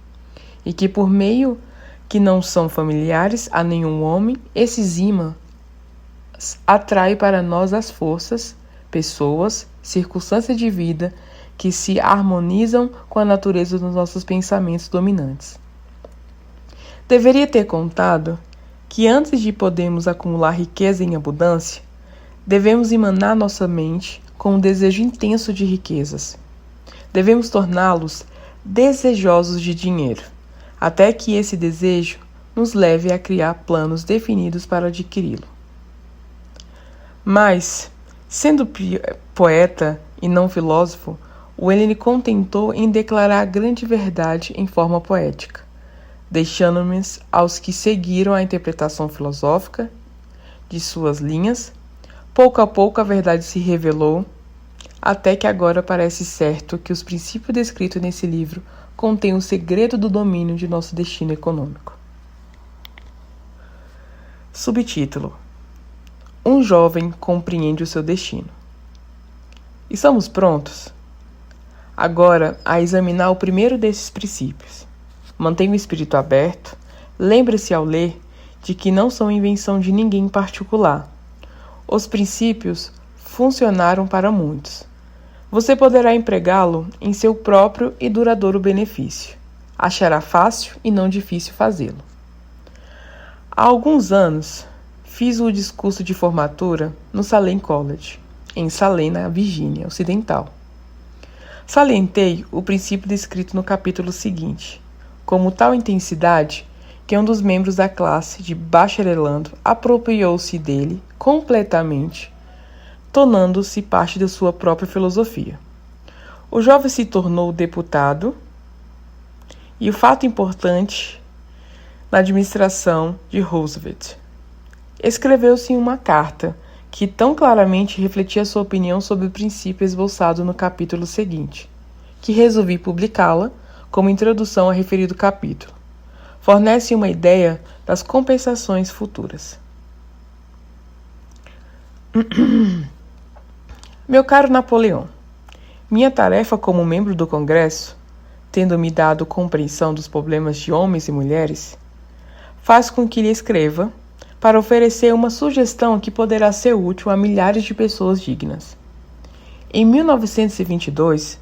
e que por meio que não são familiares a nenhum homem, esses ímãs atraem para nós as forças, pessoas, circunstâncias de vida que se harmonizam com a natureza dos nossos pensamentos dominantes. Deveria ter contado que antes de podermos acumular riqueza em abundância, devemos emanar nossa mente com um desejo intenso de riquezas. Devemos torná-los desejosos de dinheiro, até que esse desejo nos leve a criar planos definidos para adquiri-lo. Mas, sendo poeta e não filósofo, Welling contentou em declarar a grande verdade em forma poética, deixando-nos aos que seguiram a interpretação filosófica de suas linhas. Pouco a pouco a verdade se revelou, até que agora parece certo que os princípios descritos nesse livro contêm o segredo do domínio de nosso destino econômico. Subtítulo: Um jovem compreende o seu destino. Estamos prontos agora a examinar o primeiro desses princípios. Mantenha o espírito aberto. Lembre-se ao ler de que não são invenção de ninguém em particular. Os princípios funcionaram para muitos. Você poderá empregá-lo em seu próprio e duradouro benefício. Achará fácil e não difícil fazê-lo. Há alguns anos, fiz o discurso de formatura no Salem College, em Salem, na Virgínia Ocidental. Salientei o princípio descrito no capítulo seguinte, como tal intensidade que um dos membros da classe de bacharelando apropriou-se dele completamente, tornando-se parte da sua própria filosofia. O jovem se tornou deputado e o fato importante na administração de Roosevelt. Escreveu-se em uma carta que tão claramente refletia sua opinião sobre o princípio esboçado no capítulo seguinte, que resolvi publicá-la como introdução ao referido capítulo. Fornece uma ideia das compensações futuras. Meu caro Napoleão, minha tarefa como membro do Congresso, tendo-me dado compreensão dos problemas de homens e mulheres, faz com que lhe escreva para oferecer uma sugestão que poderá ser útil a milhares de pessoas dignas. Em 1922,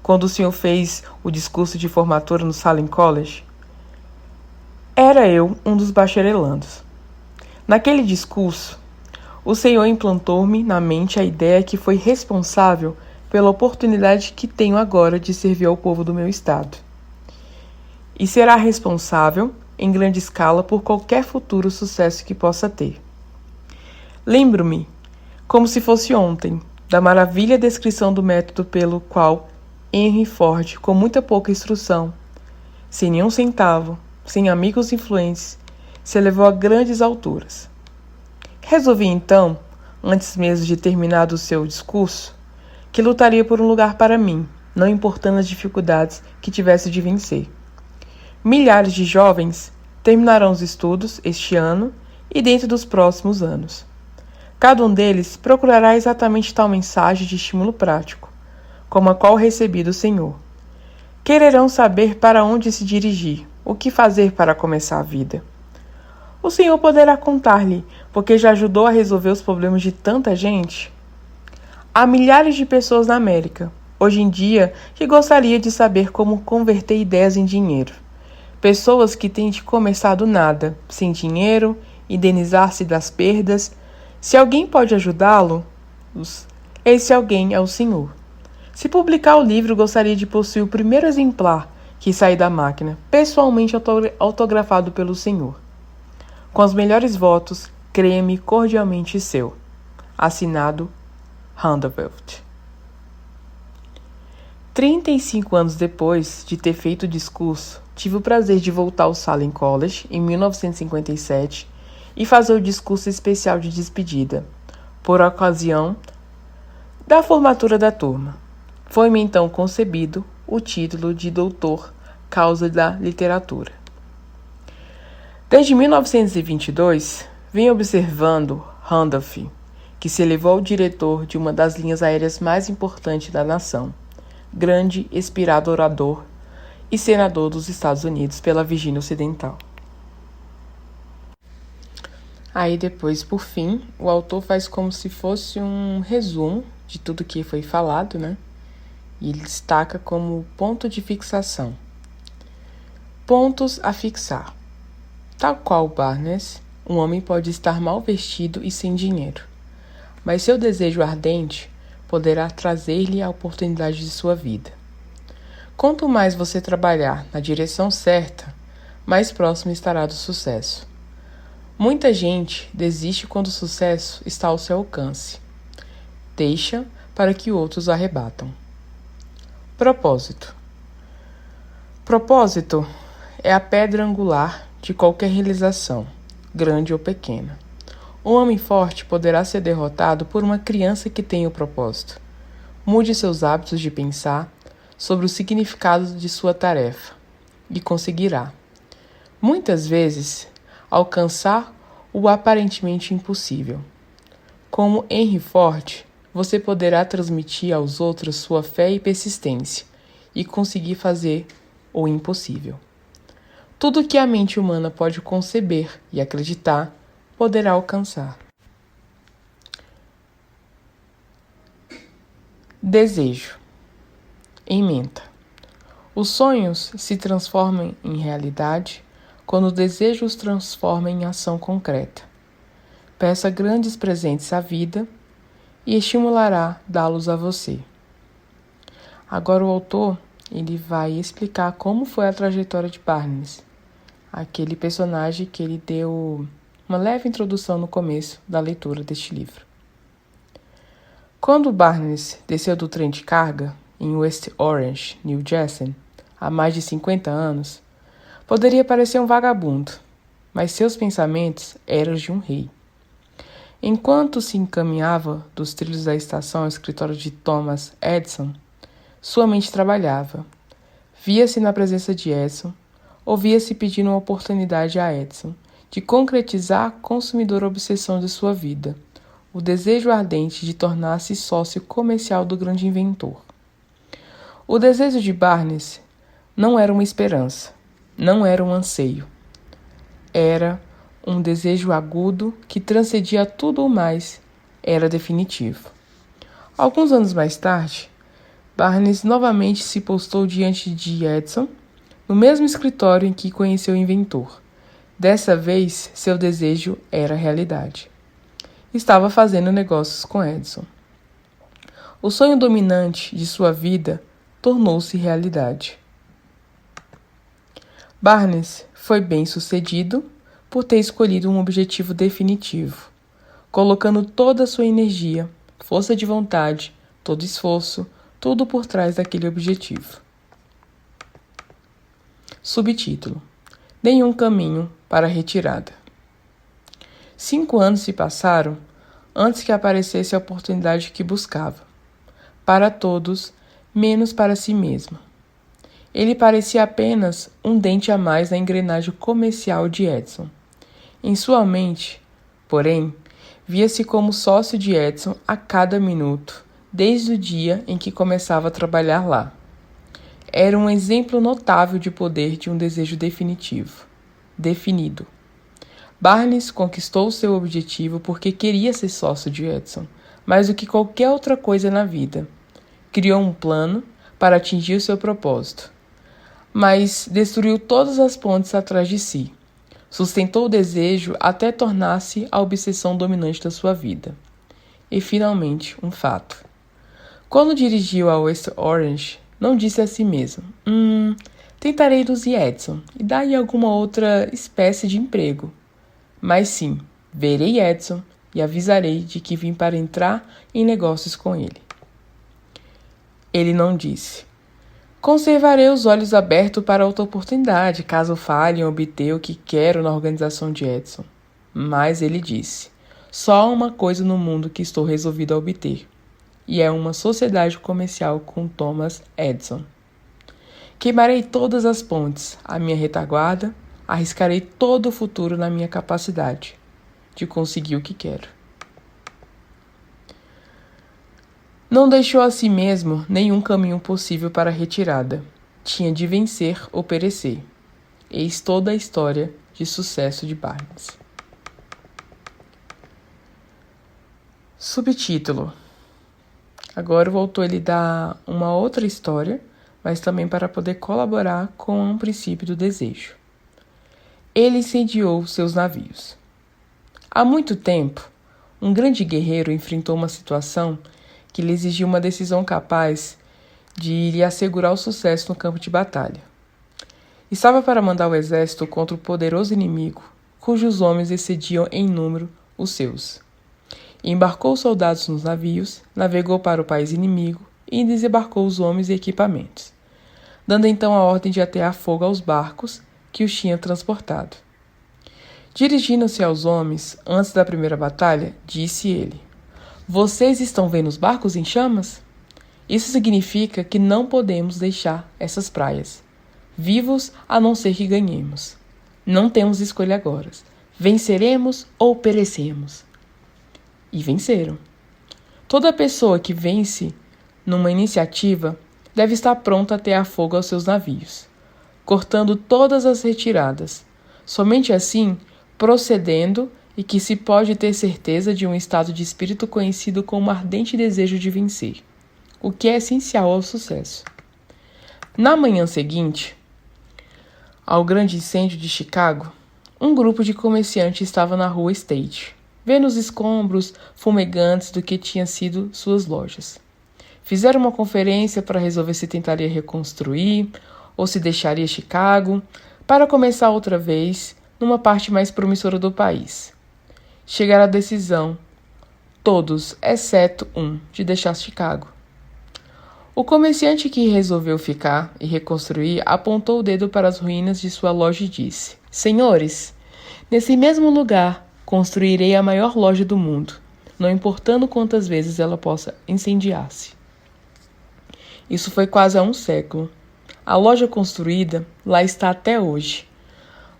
quando o senhor fez o discurso de formatura no Salem College, era eu um dos bacharelandos. Naquele discurso, o senhor implantou-me na mente a ideia que foi responsável pela oportunidade que tenho agora de servir ao povo do meu estado. E será responsável, em grande escala, por qualquer futuro sucesso que possa ter. Lembro-me, como se fosse ontem, da maravilha descrição do método pelo qual Henry Ford, com muita pouca instrução, sem nenhum centavo, sem amigos influentes, se elevou a grandes alturas. Resolvi então, antes mesmo de terminar o seu discurso, que lutaria por um lugar para mim, não importando as dificuldades que tivesse de vencer. Milhares de jovens terminarão os estudos este ano e dentro dos próximos anos. Cada um deles procurará exatamente tal mensagem de estímulo prático, como a qual recebi do Senhor. Quererão saber para onde se dirigir, o que fazer para começar a vida. O Senhor poderá contar-lhe, porque já ajudou a resolver os problemas de tanta gente. Há milhares de pessoas na América, hoje em dia, que gostaria de saber como converter ideias em dinheiro. Pessoas que têm de começar do nada, sem dinheiro, indenizar-se das perdas. Se alguém pode ajudá-los, esse alguém é o Senhor. Se publicar o livro, gostaria de possuir o primeiro exemplar que sair da máquina, pessoalmente autografado pelo Senhor. Com os melhores votos, creia-me cordialmente seu. Assinado Vanderbilt. 35 anos depois de ter feito o discurso, tive o prazer de voltar ao Salem College em 1957 e fazer o discurso especial de despedida, por ocasião da formatura da turma. Foi-me então concebido o título de Doutor Causa da Literatura. Desde 1922, venho observando Randolph, que se elevou ao diretor de uma das linhas aéreas mais importantes da nação, grande, inspirado orador e senador dos Estados Unidos pela Virgínia Ocidental. Aí depois, por fim, o autor faz como se fosse um resumo de tudo que foi falado, né? E ele destaca como ponto de fixação. Pontos a fixar. Tal qual Barnes, um homem pode estar mal vestido e sem dinheiro, mas seu desejo ardente poderá trazer-lhe a oportunidade de sua vida. Quanto mais você trabalhar na direção certa, mais próximo estará do sucesso. Muita gente desiste quando o sucesso está ao seu alcance. Deixa para que outros arrebatam. Propósito. Propósito é a pedra angular de qualquer realização, grande ou pequena. Um homem forte poderá ser derrotado por uma criança que tem o propósito. Mude seus hábitos de pensar sobre o significado de sua tarefa e conseguirá, muitas vezes, alcançar o aparentemente impossível. Como Henry Ford, você poderá transmitir aos outros sua fé e persistência e conseguir fazer o impossível. Tudo que a mente humana pode conceber e acreditar, poderá alcançar. Desejo. Em menta. Os sonhos se transformam em realidade quando o desejo os transforma em ação concreta. Peça grandes presentes à vida e estimulará dá-los a você. Agora o autor ele vai explicar como foi a trajetória de Barnes, aquele personagem que ele deu uma leve introdução no começo da leitura deste livro. Quando Barnes desceu do trem de carga em West Orange, New Jersey, há mais de 50 anos, poderia parecer um vagabundo, mas seus pensamentos eram os de um rei. Enquanto se encaminhava dos trilhos da estação ao escritório de Thomas Edison, sua mente trabalhava. Via-se na presença de Edison, ouvia-se pedindo uma oportunidade a Edison de concretizar a consumidora obsessão de sua vida, o desejo ardente de tornar-se sócio comercial do grande inventor. O desejo de Barnes não era uma esperança, não era um anseio. Era um desejo agudo que transcendia tudo o mais, era definitivo. Alguns anos mais tarde, Barnes novamente se postou diante de Edison, no mesmo escritório em que conheceu o inventor. Dessa vez, seu desejo era realidade. Estava fazendo negócios com Edison. O sonho dominante de sua vida tornou-se realidade. Barnes foi bem-sucedido por ter escolhido um objetivo definitivo, colocando toda a sua energia, força de vontade, todo esforço, tudo por trás daquele objetivo. Subtítulo: Nenhum caminho para a retirada. 5 anos se passaram antes que aparecesse a oportunidade que buscava. Para todos, menos para si mesmo. Ele parecia apenas um dente a mais na engrenagem comercial de Edson. Em sua mente, porém, via-se como sócio de Edson a cada minuto, desde o dia em que começava a trabalhar lá. Era um exemplo notável de poder de um desejo definido. Barnes conquistou seu objetivo porque queria ser sócio de Edson, mais do que qualquer outra coisa na vida. Criou um plano para atingir o seu propósito, mas destruiu todas as pontes atrás de si. Sustentou o desejo até tornar-se a obsessão dominante da sua vida. E, finalmente, um fato. Quando dirigiu a West Orange, não disse a si mesmo, tentarei induzir Edson e dar-lhe alguma outra espécie de emprego. Mas sim, verei Edson e avisarei de que vim para entrar em negócios com ele. Ele não disse, conservarei os olhos abertos para outra oportunidade, caso falhe em obter o que quero na organização de Edson. Mas ele disse, só há uma coisa no mundo que estou resolvido a obter, e é uma sociedade comercial com Thomas Edison. Queimarei todas as pontes à minha retaguarda, arriscarei todo o futuro na minha capacidade de conseguir o que quero. Não deixou a si mesmo nenhum caminho possível para a retirada. Tinha de vencer ou perecer. Eis toda a história de sucesso de Barnes. Subtítulo: Agora voltou ele dar uma outra história, mas também para poder colaborar com o princípio do desejo. Ele incendiou seus navios. Há muito tempo, um grande guerreiro enfrentou uma situação que lhe exigia uma decisão capaz de lhe assegurar o sucesso no campo de batalha. Estava para mandar o exército contra o poderoso inimigo, cujos homens excediam em número os seus. Embarcou os soldados nos navios, navegou para o país inimigo e desembarcou os homens e equipamentos, dando então a ordem de atear fogo aos barcos que os tinham transportado. Dirigindo-se aos homens, antes da primeira batalha, disse ele, vocês estão vendo os barcos em chamas? Isso significa que não podemos deixar essas praias vivos a não ser que ganhemos. Não temos escolha agora. Venceremos ou perecemos. E venceram. Toda pessoa que vence numa iniciativa deve estar pronta a atear fogo aos seus navios, cortando todas as retiradas. Somente assim, procedendo e que se pode ter certeza de um estado de espírito conhecido como ardente desejo de vencer, o que é essencial ao sucesso. Na manhã seguinte, ao grande incêndio de Chicago, um grupo de comerciantes estava na rua State, vendo os escombros fumegantes do que tinham sido suas lojas. Fizeram uma conferência para resolver se tentaria reconstruir ou se deixaria Chicago para começar outra vez numa parte mais promissora do país. Chegaram à decisão, todos, exceto um, de deixar Chicago. O comerciante que resolveu ficar e reconstruir apontou o dedo para as ruínas de sua loja e disse, senhores, nesse mesmo lugar construirei a maior loja do mundo, não importando quantas vezes ela possa incendiar-se. Isso foi quase há um século. A loja construída lá está até hoje.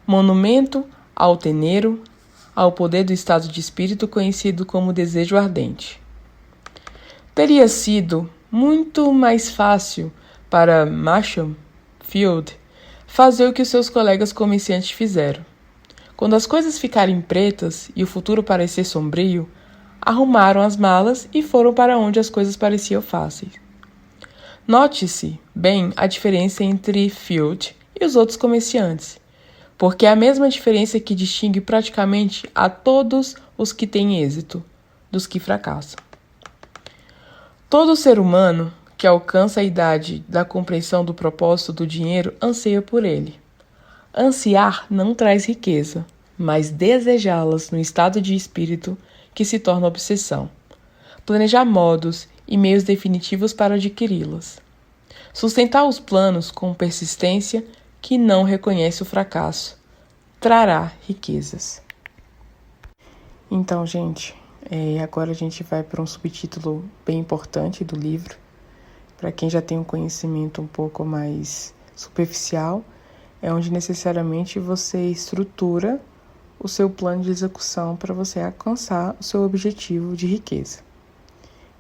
Monumento ao teneiro, ao poder do estado de espírito conhecido como desejo ardente. Teria sido muito mais fácil para Marshall Field fazer o que os seus colegas comerciantes fizeram. Quando as coisas ficarem pretas e o futuro parecer sombrio, arrumaram as malas e foram para onde as coisas pareciam fáceis. Note-se bem a diferença entre Field e os outros comerciantes, porque é a mesma diferença que distingue praticamente a todos os que têm êxito dos que fracassam. Todo ser humano que alcança a idade da compreensão do propósito do dinheiro anseia por ele. Ansiar não traz riqueza, mas desejá-las no estado de espírito que se torna obsessão. Planejar modos e meios definitivos para adquiri-las. Sustentar os planos com persistência que não reconhece o fracasso trará riquezas. Então, gente, agora a gente vai para um subtítulo bem importante do livro. Para quem já tem um conhecimento um pouco mais superficial, é onde necessariamente você estrutura o seu plano de execução para você alcançar o seu objetivo de riqueza.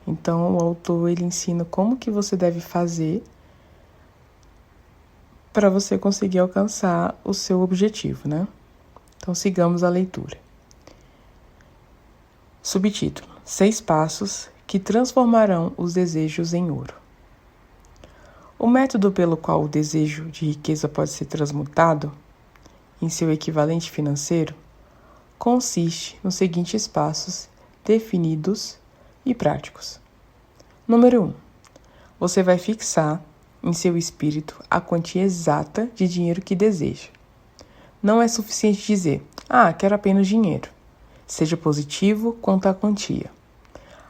Então, o autor ele ensina como que você deve fazer para você conseguir alcançar o seu objetivo, né? Então, sigamos a leitura. Subtítulo: 6 passos que transformarão os desejos em ouro. O método pelo qual o desejo de riqueza pode ser transmutado em seu equivalente financeiro consiste nos seguintes passos definidos e práticos. Número 1. Você vai fixar em seu espírito a quantia exata de dinheiro que deseja. Não é suficiente dizer, quero apenas dinheiro. Seja positivo quanto à quantia.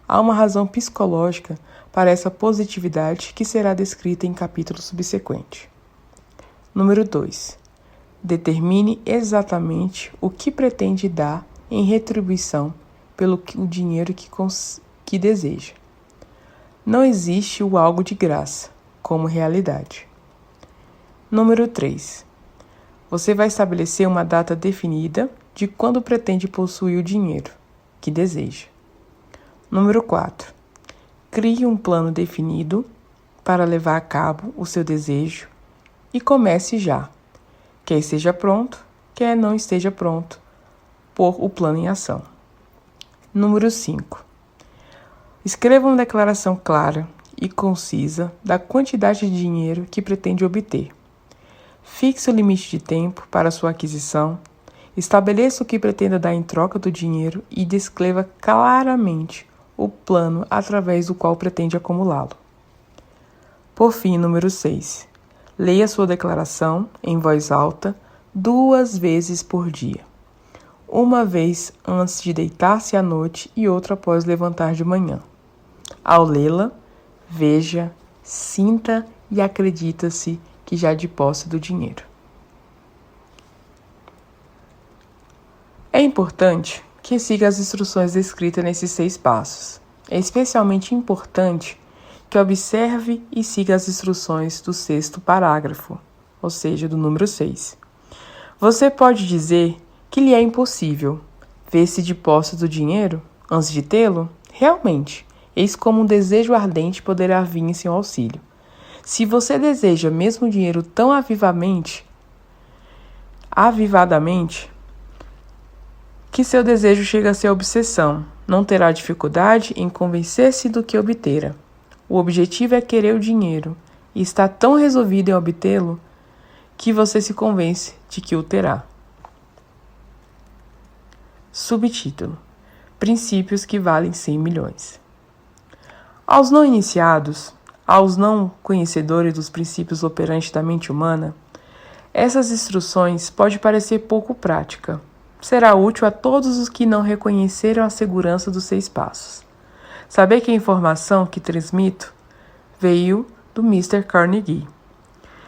Há uma razão psicológica para essa positividade que será descrita em capítulo subsequente. Número 2. Determine exatamente o que pretende dar em retribuição pelo o dinheiro que deseja. Não existe o algo de graça como realidade. Número 3. Você vai estabelecer uma data definida de quando pretende possuir o dinheiro que deseja. Número 4. Crie um plano definido para levar a cabo o seu desejo e comece já. Quer esteja pronto, quer não esteja pronto, pôr o plano em ação. Número 5. Escreva uma declaração clara e concisa da quantidade de dinheiro que pretende obter. Fixe o limite de tempo para sua aquisição, estabeleça o que pretenda dar em troca do dinheiro e descreva claramente o plano através do qual pretende acumulá-lo. Por fim, número 6. Leia sua declaração em voz alta 2 vezes por dia. Uma vez antes de deitar-se à noite e outra após levantar de manhã. Ao lê-la, veja, sinta e acredita-se que já de posse do dinheiro. É importante que siga as instruções descritas nesses 6 passos. É especialmente importante que observe e siga as instruções do 6º parágrafo, ou seja, do número 6. Você pode dizer que lhe é impossível ver-se de posse do dinheiro antes de tê-lo? Realmente, eis como um desejo ardente poderá vir em seu auxílio. Se você deseja mesmo o dinheiro tão avidamente, que seu desejo chega a ser obsessão, não terá dificuldade em convencer-se do que obtera. O objetivo é querer o dinheiro e está tão resolvido em obtê-lo que você se convence de que o terá. Subtítulo: Princípios que valem 100 milhões. Aos não iniciados, aos não conhecedores dos princípios operantes da mente humana, essas instruções podem parecer pouco prática. Será útil a todos os que não reconheceram a segurança dos 6 passos. Saber que a informação que transmito veio do Mr. Carnegie,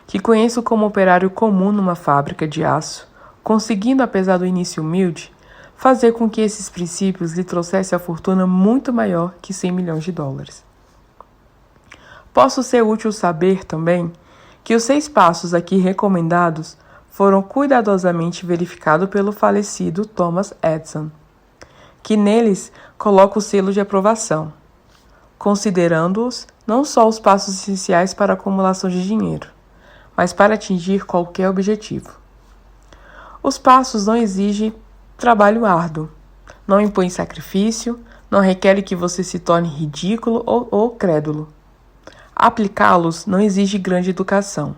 que conheço como operário comum numa fábrica de aço, conseguindo, apesar do início humilde, fazer com que esses princípios lhe trouxessem a fortuna muito maior que 100 milhões de dólares. Posso ser útil saber também que os 6 passos aqui recomendados foram cuidadosamente verificados pelo falecido Thomas Edison, que neles coloca o selo de aprovação, considerando-os não só os passos essenciais para a acumulação de dinheiro, mas para atingir qualquer objetivo. Os passos não exigem trabalho árduo, não impõem sacrifício, não requerem que você se torne ridículo ou crédulo. Aplicá-los não exige grande educação,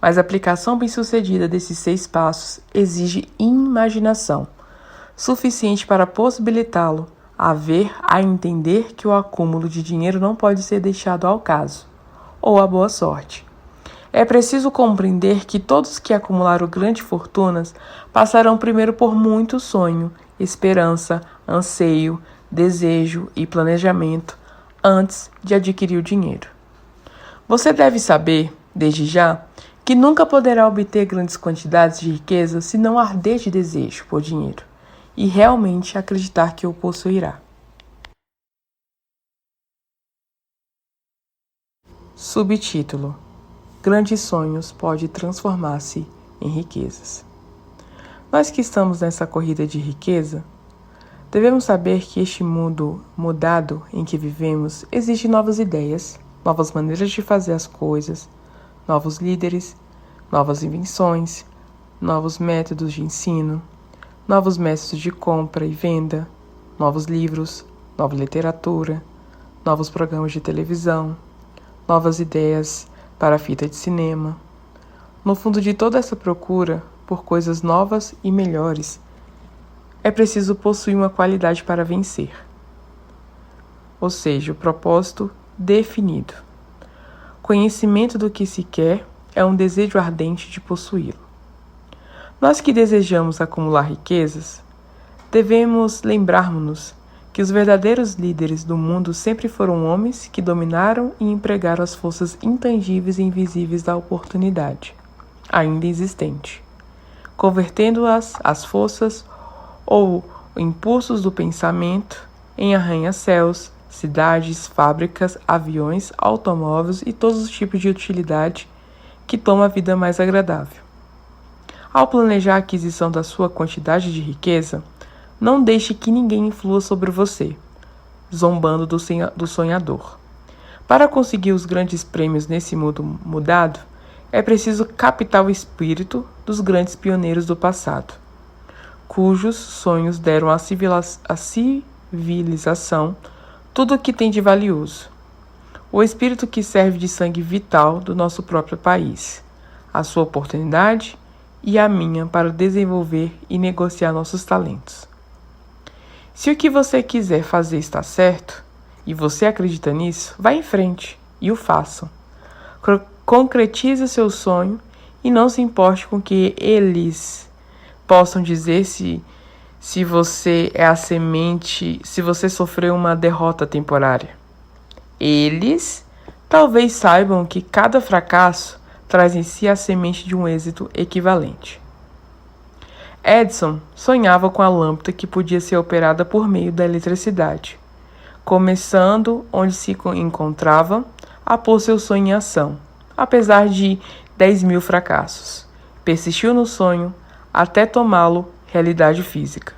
mas a aplicação bem-sucedida desses 6 passos exige imaginação, suficiente para possibilitá-lo a ver, a entender que o acúmulo de dinheiro não pode ser deixado ao caso, ou à boa sorte. É preciso compreender que todos que acumularam grandes fortunas passarão primeiro por muito sonho, esperança, anseio, desejo e planejamento antes de adquirir o dinheiro. Você deve saber, desde já, que nunca poderá obter grandes quantidades de riqueza se não arder de desejo por dinheiro e realmente acreditar que o possuirá. Subtítulo: Grandes sonhos podem transformar-se em riquezas. Nós que estamos nessa corrida de riqueza, devemos saber que este mundo mudado em que vivemos exige novas ideias, novas maneiras de fazer as coisas, novos líderes, novas invenções, novos métodos de ensino, novos métodos de compra e venda, novos livros, nova literatura, novos programas de televisão, novas ideias para a fita de cinema. No fundo de toda essa procura por coisas novas e melhores, é preciso possuir uma qualidade para vencer, ou seja, o propósito definido. Conhecimento do que se quer é um desejo ardente de possuí-lo. Nós que desejamos acumular riquezas, devemos lembrar-nos que os verdadeiros líderes do mundo sempre foram homens que dominaram e empregaram as forças intangíveis e invisíveis da oportunidade, ainda existente, convertendo-as às forças ou impulsos do pensamento em arranha-céus, cidades, fábricas, aviões, automóveis e todos os tipos de utilidade que tomam a vida mais agradável. Ao planejar a aquisição da sua quantidade de riqueza, não deixe que ninguém influa sobre você, zombando do sonhador. Para conseguir os grandes prêmios nesse mundo mudado, é preciso captar o espírito dos grandes pioneiros do passado, cujos sonhos deram à civilização tudo o que tem de valioso. O espírito que serve de sangue vital do nosso próprio país, a sua oportunidade e a minha para desenvolver e negociar nossos talentos. Se o que você quiser fazer está certo, e você acredita nisso, vá em frente e o façam. Concretize o seu sonho e não se importe com que eles possam dizer se você é a semente, se você sofreu uma derrota temporária. Eles talvez saibam que cada fracasso traz em si a semente de um êxito equivalente. Edison sonhava com a lâmpada que podia ser operada por meio da eletricidade, começando onde se encontrava a pôr seu sonho em ação, apesar de 10.000 fracassos. Persistiu no sonho até tomá-lo realidade física.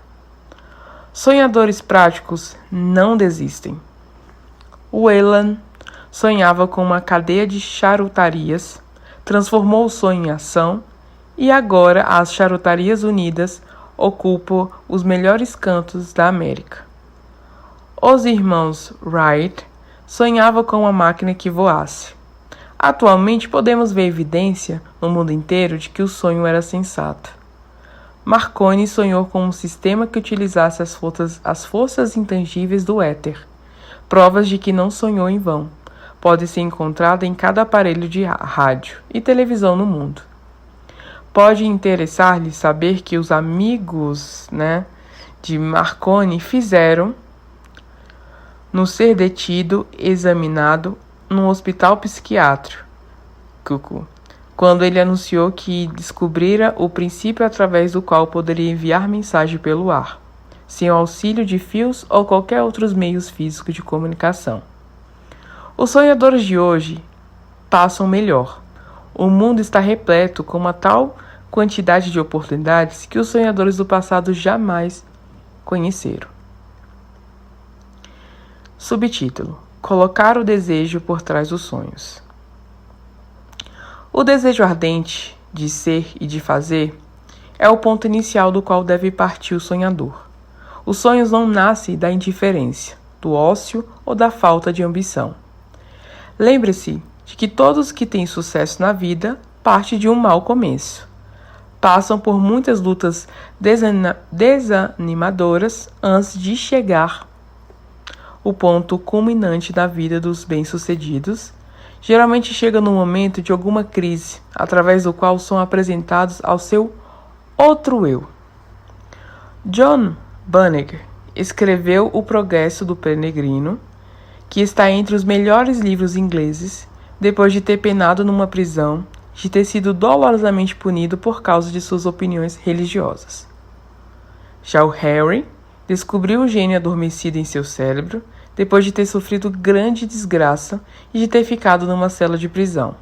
Sonhadores práticos não desistem. Whelan sonhava com uma cadeia de charutarias, transformou o sonho em ação e agora as Charutarias Unidas ocupam os melhores cantos da América. Os irmãos Wright sonhavam com uma máquina que voasse. Atualmente podemos ver evidência no mundo inteiro de que o sonho era sensato. Marconi sonhou com um sistema que utilizasse as forças intangíveis do éter. Provas de que não sonhou em vão podem ser encontradas em cada aparelho de rádio e televisão no mundo. Pode interessar-lhe saber que os amigos, de Marconi fizeram no ser detido, examinado num hospital psiquiátrico, quando ele anunciou que descobrira o princípio através do qual poderia enviar mensagem pelo ar, sem o auxílio de fios ou qualquer outros meios físicos de comunicação. Os sonhadores de hoje passam melhor. O mundo está repleto com uma tal quantidade de oportunidades que os sonhadores do passado jamais conheceram. Subtítulo: Colocar o desejo por trás dos sonhos. O desejo ardente de ser e de fazer é o ponto inicial do qual deve partir o sonhador. Os sonhos não nascem da indiferença, do ócio ou da falta de ambição. Lembre-se de que todos que têm sucesso na vida partem de um mau começo. Passam por muitas lutas desanimadoras antes de chegar ao ponto culminante da vida dos bem-sucedidos. Geralmente chega no momento de alguma crise, através do qual são apresentados ao seu outro eu. John Bunyan escreveu O Progresso do Peregrino, que está entre os melhores livros ingleses, depois de ter penado numa prisão de ter sido dolorosamente punido por causa de suas opiniões religiosas. Já o Harry descobriu o gênio adormecido em seu cérebro depois de ter sofrido grande desgraça e de ter ficado numa cela de prisão.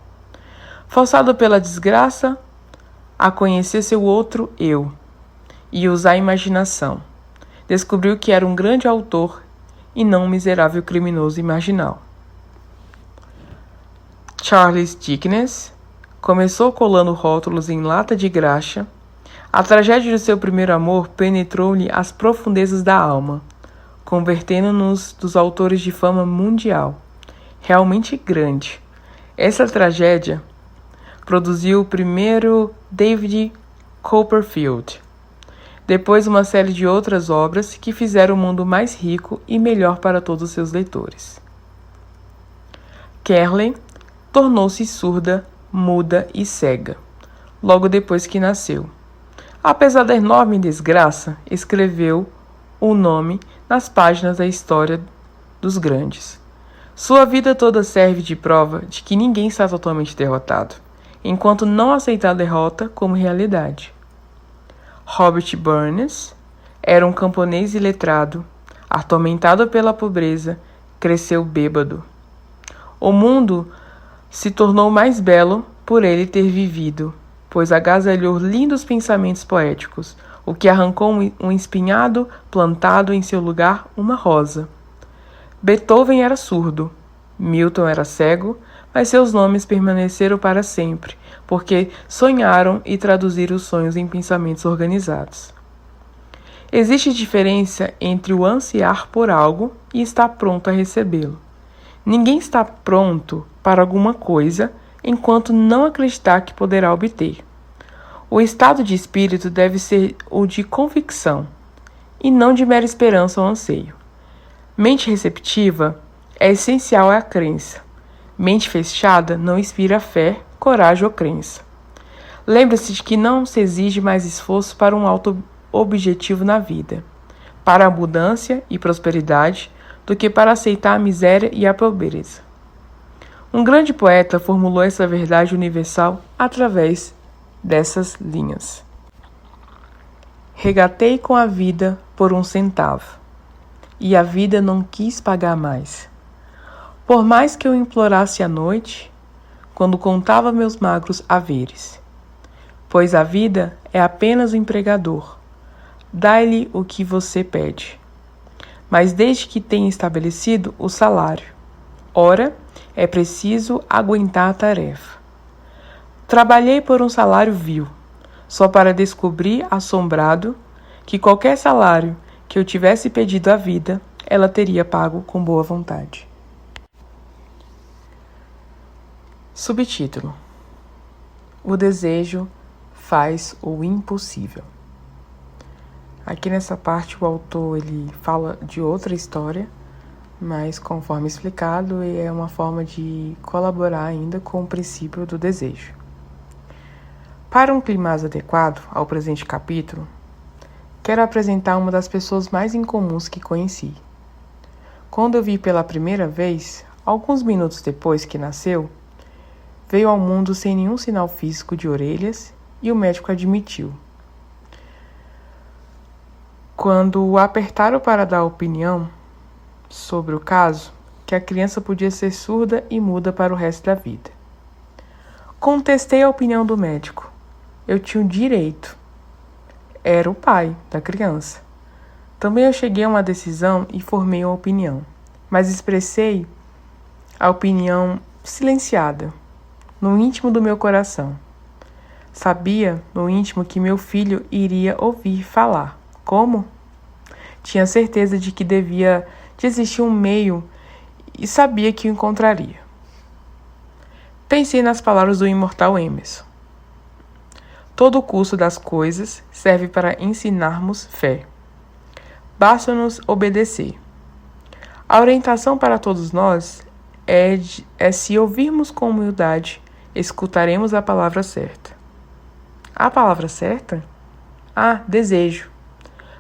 Forçado pela desgraça a conhecer seu outro eu e usar a imaginação, descobriu que era um grande autor e não um miserável criminoso e marginal. Charles Dickens começou colando rótulos em lata de graxa. A tragédia de seu primeiro amor penetrou-lhe as profundezas da alma, convertendo-nos dos autores de fama mundial, realmente grande. Essa tragédia produziu o primeiro David Copperfield, depois uma série de outras obras que fizeram o mundo mais rico e melhor para todos os seus leitores. Shirley tornou-se surda, muda e cega, logo depois que nasceu. Apesar da enorme desgraça, escreveu o nome nas páginas da história dos grandes. Sua vida toda serve de prova de que ninguém está totalmente derrotado, enquanto não aceitar a derrota como realidade. Robert Burns era um camponês iletrado, atormentado pela pobreza, cresceu bêbado. O mundo se tornou mais belo por ele ter vivido, pois agasalhou lindos pensamentos poéticos, o que arrancou um espinhado, plantado em seu lugar uma rosa. Beethoven era surdo, Milton era cego, mas seus nomes permaneceram para sempre, porque sonharam e traduziram os sonhos em pensamentos organizados. Existe diferença entre o ansiar por algo e estar pronto a recebê-lo. Ninguém está pronto para alguma coisa enquanto não acreditar que poderá obter. O estado de espírito deve ser o de convicção, e não de mera esperança ou anseio. Mente receptiva é essencial à crença. Mente fechada não inspira fé, coragem ou crença. Lembre-se de que não se exige mais esforço para um alto objetivo na vida, para a abundância e prosperidade, do que para aceitar a miséria e a pobreza. Um grande poeta formulou essa verdade universal através dessas linhas. Regatei com a vida por 1 centavo, e a vida não quis pagar mais. Por mais que eu implorasse à noite, quando contava meus magros haveres. Pois a vida é apenas o empregador. Dai-lhe o que você pede. Mas desde que tenha estabelecido o salário. Ora, é preciso aguentar a tarefa. Trabalhei por um salário vil, só para descobrir, assombrado, que qualquer salário que eu tivesse pedido à vida, ela teria pago com boa vontade. Subtítulo: O desejo faz o impossível. Aqui nessa parte o autor ele fala de outra história, mas conforme explicado é uma forma de colaborar ainda com o princípio do desejo. Para um clima mais adequado ao presente capítulo, quero apresentar uma das pessoas mais incomuns que conheci. Quando eu vi pela primeira vez, alguns minutos depois que nasceu, veio ao mundo sem nenhum sinal físico de orelhas e o médico admitiu. Quando o apertaram para dar opinião sobre o caso, que a criança podia ser surda e muda para o resto da vida. Contestei a opinião do médico. Eu tinha o direito. Era o pai da criança. Também eu cheguei a uma decisão e formei uma opinião, mas expressei a opinião silenciada, no íntimo do meu coração. Sabia, no íntimo, que meu filho iria ouvir falar. Como? Tinha certeza de que devia de existir um meio e sabia que o encontraria. Pensei nas palavras do imortal Emerson. Todo o curso das coisas serve para ensinarmos fé. Basta-nos obedecer. A orientação para todos nós é se ouvirmos com humildade, escutaremos a palavra certa. A palavra certa? Desejo.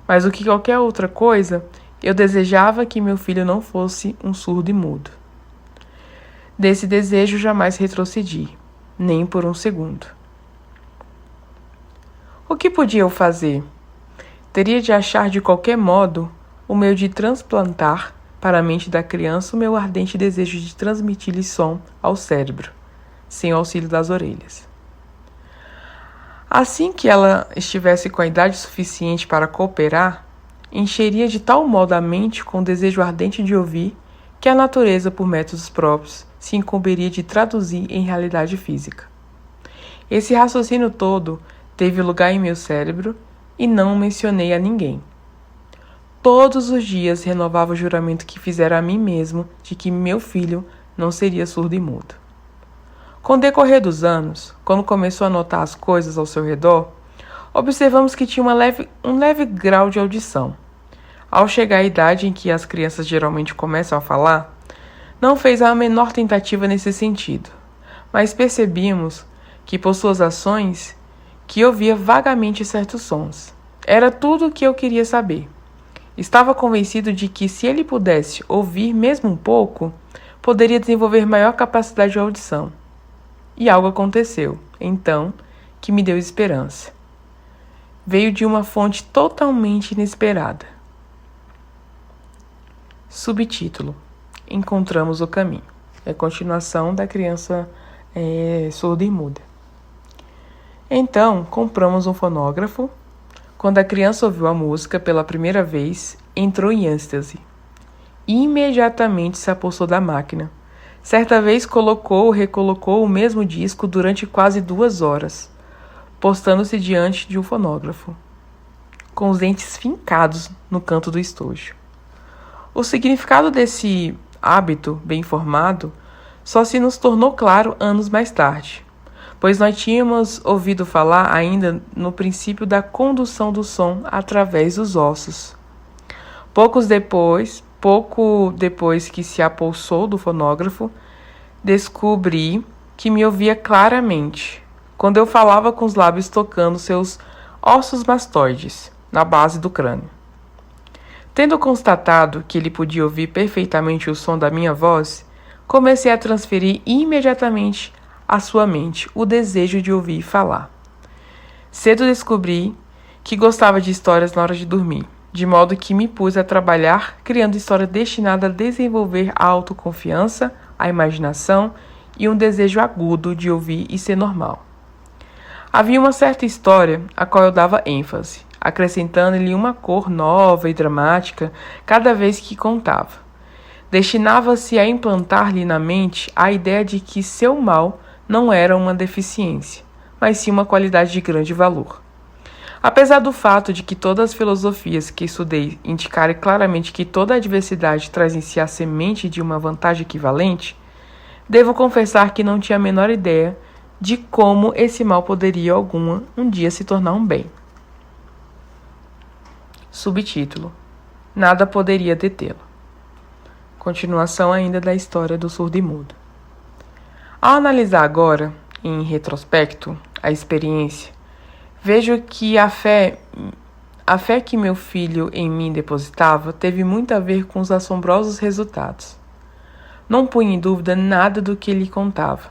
Mas do que qualquer outra coisa, eu desejava que meu filho não fosse um surdo e mudo. Desse desejo jamais retrocedi. nem por um segundo. O que podia eu fazer? Teria de achar de qualquer modo o meio de transplantar para a mente da criança o meu ardente desejo de transmitir-lhe som ao cérebro, sem o auxílio das orelhas. Assim que ela estivesse com a idade suficiente para cooperar, encheria de tal modo a mente com o desejo ardente de ouvir que a natureza, por métodos próprios, se incumbiria de traduzir em realidade física. Esse raciocínio todo teve lugar em meu cérebro e não o mencionei a ninguém. Todos os dias renovava o juramento que fizera a mim mesmo de que meu filho não seria surdo e mudo. Com o decorrer dos anos, quando começou a notar as coisas ao seu redor, observamos que tinha um leve grau de audição. Ao chegar à idade em que as crianças geralmente começam a falar, não fez a menor tentativa nesse sentido, mas percebíamos que por suas ações que ouvia vagamente certos sons. Era tudo o que eu queria saber. Estava convencido de que, se ele pudesse ouvir mesmo um pouco, poderia desenvolver maior capacidade de audição. E algo aconteceu, então, que me deu esperança. Veio de uma fonte totalmente inesperada. Subtítulo: Encontramos o caminho. É a continuação da criança surda e muda. Então, compramos um fonógrafo. Quando a criança ouviu a música pela primeira vez, entrou em êxtase. Imediatamente se apossou da máquina. Certa vez colocou ou recolocou o mesmo disco durante quase 2 horas, postando-se diante de um fonógrafo, com os dentes fincados no canto do estojo. O significado desse hábito bem formado só se nos tornou claro anos mais tarde, pois nós tínhamos ouvido falar ainda no princípio da condução do som através dos ossos. Pouco depois que se apossou do fonógrafo, descobri que me ouvia claramente, quando eu falava com os lábios tocando seus ossos mastoides, na base do crânio. Tendo constatado que ele podia ouvir perfeitamente o som da minha voz, comecei a transferir imediatamente à sua mente o desejo de ouvir e falar. Cedo descobri que gostava de histórias na hora de dormir, de modo que me pus a trabalhar criando histórias destinadas a desenvolver a autoconfiança, a imaginação e um desejo agudo de ouvir e ser normal. Havia uma certa história a qual eu dava ênfase, acrescentando-lhe uma cor nova e dramática cada vez que contava. Destinava-se a implantar-lhe na mente a ideia de que seu mal não era uma deficiência, mas sim uma qualidade de grande valor. Apesar do fato de que todas as filosofias que estudei indicarem claramente que toda adversidade traz em si a semente de uma vantagem equivalente, devo confessar que não tinha a menor ideia de como esse mal poderia um dia se tornar um bem. Subtítulo: Nada poderia detê-lo. Continuação ainda da história do surdo e mudo. Ao analisar agora, em retrospecto, a experiência, vejo que a fé que meu filho em mim depositava teve muito a ver com os assombrosos resultados. Não punha em dúvida nada do que ele contava.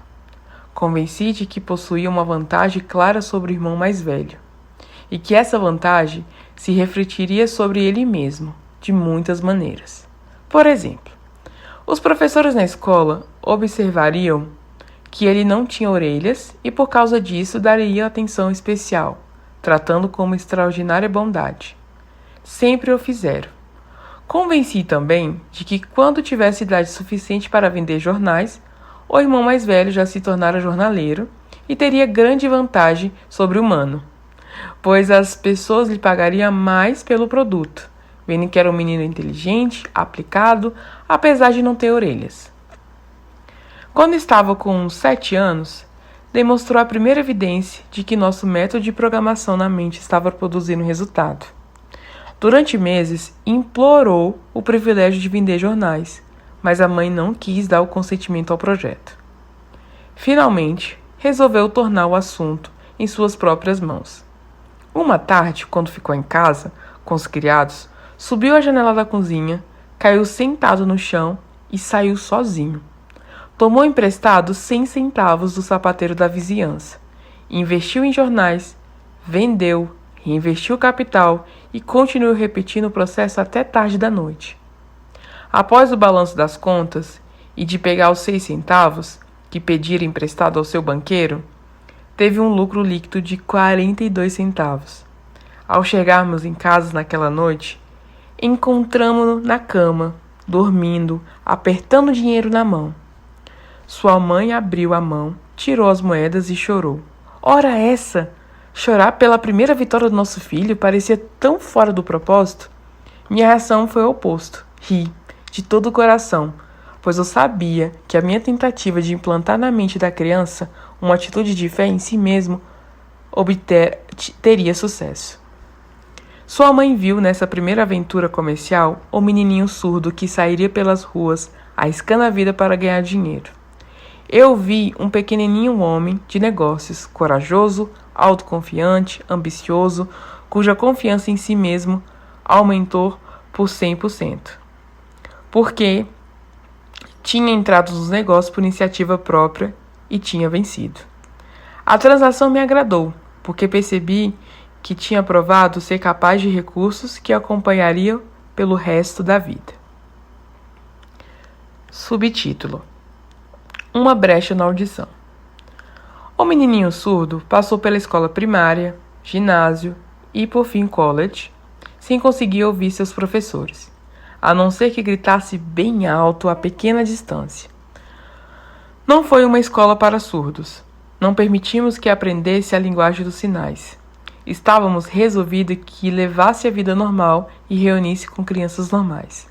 Convenci de que possuía uma vantagem clara sobre o irmão mais velho, e que essa vantagem se refletiria sobre ele mesmo, de muitas maneiras. Por exemplo, os professores na escola observariam que ele não tinha orelhas e por causa disso daria atenção especial, tratando como extraordinária bondade. Sempre o fizeram. Convenci também de que quando tivesse idade suficiente para vender jornais, o irmão mais velho já se tornara jornaleiro e teria grande vantagem sobre o mano, pois as pessoas lhe pagariam mais pelo produto, vendo que era um menino inteligente, aplicado, apesar de não ter orelhas. Quando estava com uns 7 anos, demonstrou a primeira evidência de que nosso método de programação na mente estava produzindo resultado. Durante meses, implorou o privilégio de vender jornais, mas a mãe não quis dar o consentimento ao projeto. Finalmente, resolveu tornar o assunto em suas próprias mãos. Uma tarde, quando ficou em casa, com os criados, subiu à janela da cozinha, caiu sentado no chão e saiu sozinho. Tomou emprestado 100 centavos do sapateiro da vizinhança, investiu em jornais, vendeu, reinvestiu o capital e continuou repetindo o processo até tarde da noite. Após o balanço das contas e de pegar os 6 centavos que pedira emprestado ao seu banqueiro, teve um lucro líquido de 42 centavos. Ao chegarmos em casa naquela noite, encontramo-no na cama, dormindo, apertando dinheiro na mão. Sua mãe abriu a mão, tirou as moedas e chorou. Ora essa! Chorar pela primeira vitória do nosso filho parecia tão fora do propósito. Minha reação foi o oposto. Ri, de todo o coração, pois eu sabia que a minha tentativa de implantar na mente da criança uma atitude de fé em si mesmo teria sucesso. Sua mãe viu nessa primeira aventura comercial o menininho surdo que sairia pelas ruas arriscando a vida para ganhar dinheiro. Eu vi um pequenininho homem de negócios, corajoso, autoconfiante, ambicioso, cuja confiança em si mesmo aumentou por 100%. Porque tinha entrado nos negócios por iniciativa própria e tinha vencido. A transação me agradou, porque percebi que tinha provado ser capaz de recursos que acompanhariam pelo resto da vida. Subtítulo: Uma brecha na audição. O menininho surdo passou pela escola primária, ginásio e, por fim, college, sem conseguir ouvir seus professores, a não ser que gritasse bem alto a pequena distância. Não foi uma escola para surdos. Não permitimos que aprendesse a linguagem dos sinais. Estávamos resolvidos que levasse a vida normal e reunisse com crianças normais.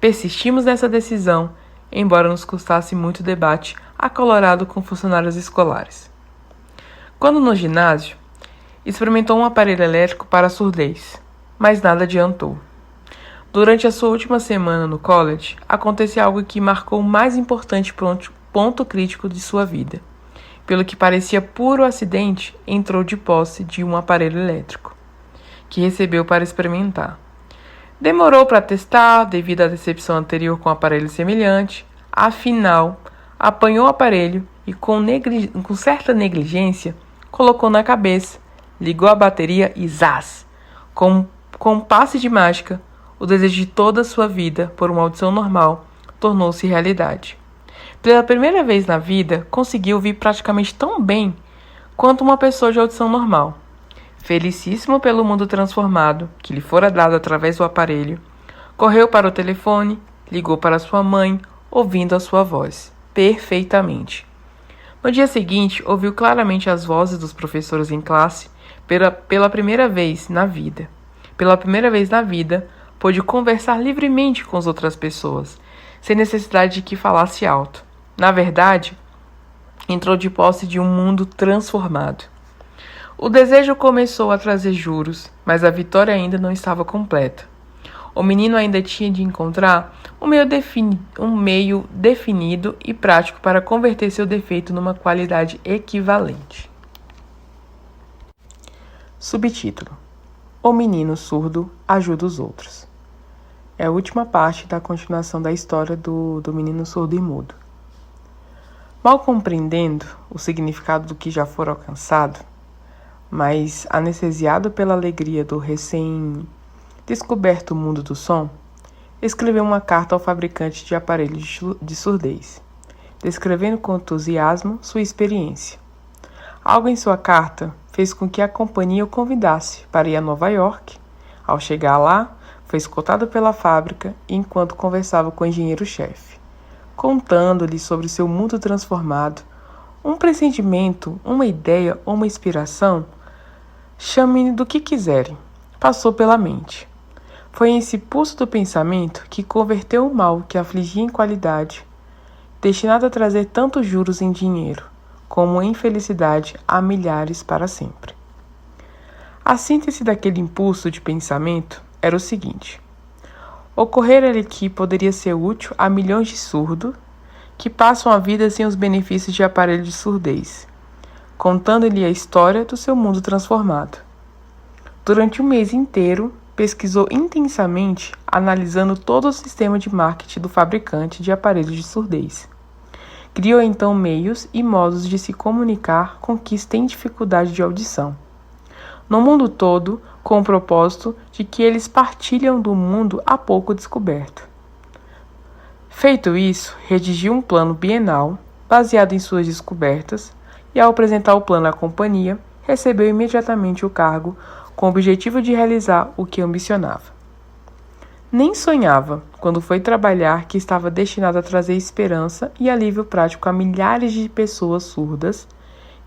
Persistimos nessa decisão, embora nos custasse muito debate acalorado com funcionários escolares. Quando no ginásio, experimentou um aparelho elétrico para a surdez, mas nada adiantou. Durante a sua última semana no college, aconteceu algo que marcou o mais importante ponto crítico de sua vida. Pelo que parecia puro acidente, entrou de posse de um aparelho elétrico, que recebeu para experimentar. Demorou para testar, devido à decepção anterior com aparelho semelhante. Afinal, apanhou o aparelho e, com certa negligência, colocou na cabeça, ligou a bateria e zás! Com um passe de mágica, o desejo de toda a sua vida por uma audição normal tornou-se realidade. Pela primeira vez na vida, conseguiu ouvir praticamente tão bem quanto uma pessoa de audição normal. Felicíssimo pelo mundo transformado que lhe fora dado através do aparelho, correu para o telefone, ligou para sua mãe, ouvindo a sua voz perfeitamente. No dia seguinte, ouviu claramente as vozes dos professores em classe pela primeira vez na vida. Pela primeira vez na vida, pôde conversar livremente com as outras pessoas, sem necessidade de que falasse alto. Na verdade, entrou de posse de um mundo transformado. O desejo começou a trazer juros, mas a vitória ainda não estava completa. O menino ainda tinha de encontrar um meio definido e prático para converter seu defeito numa qualidade equivalente. Subtítulo: O menino surdo ajuda os outros. É a última parte da continuação da história do menino surdo e mudo. Mal compreendendo o significado do que já fora alcançado, mas anestesiado pela alegria do recém-descoberto mundo do som, escreveu uma carta ao fabricante de aparelhos de surdez, descrevendo com entusiasmo sua experiência. Algo em sua carta fez com que a companhia o convidasse para ir a Nova York. Ao chegar lá, foi escoltado pela fábrica enquanto conversava com o engenheiro-chefe, contando-lhe sobre seu mundo transformado. Um pressentimento, uma ideia ou uma inspiração, chamem do que quiserem, passou pela mente. Foi esse pulso do pensamento que converteu o mal que afligia em qualidade, destinado a trazer tantos juros em dinheiro, como em felicidade a milhares para sempre. A síntese daquele impulso de pensamento era o seguinte: ocorrera-lhe que poderia ser útil a milhões de surdos que passam a vida sem os benefícios de aparelho de surdez, contando-lhe a história do seu mundo transformado. Durante um mês inteiro, pesquisou intensamente, analisando todo o sistema de marketing do fabricante de aparelhos de surdez. Criou então meios e modos de se comunicar com quem tem dificuldade de audição, no mundo todo, com o propósito de que eles partilham do mundo há pouco descoberto. Feito isso, redigiu um plano bienal baseado em suas descobertas e, ao apresentar o plano à companhia, recebeu imediatamente o cargo com o objetivo de realizar o que ambicionava. Nem sonhava, quando foi trabalhar, que estava destinado a trazer esperança e alívio prático a milhares de pessoas surdas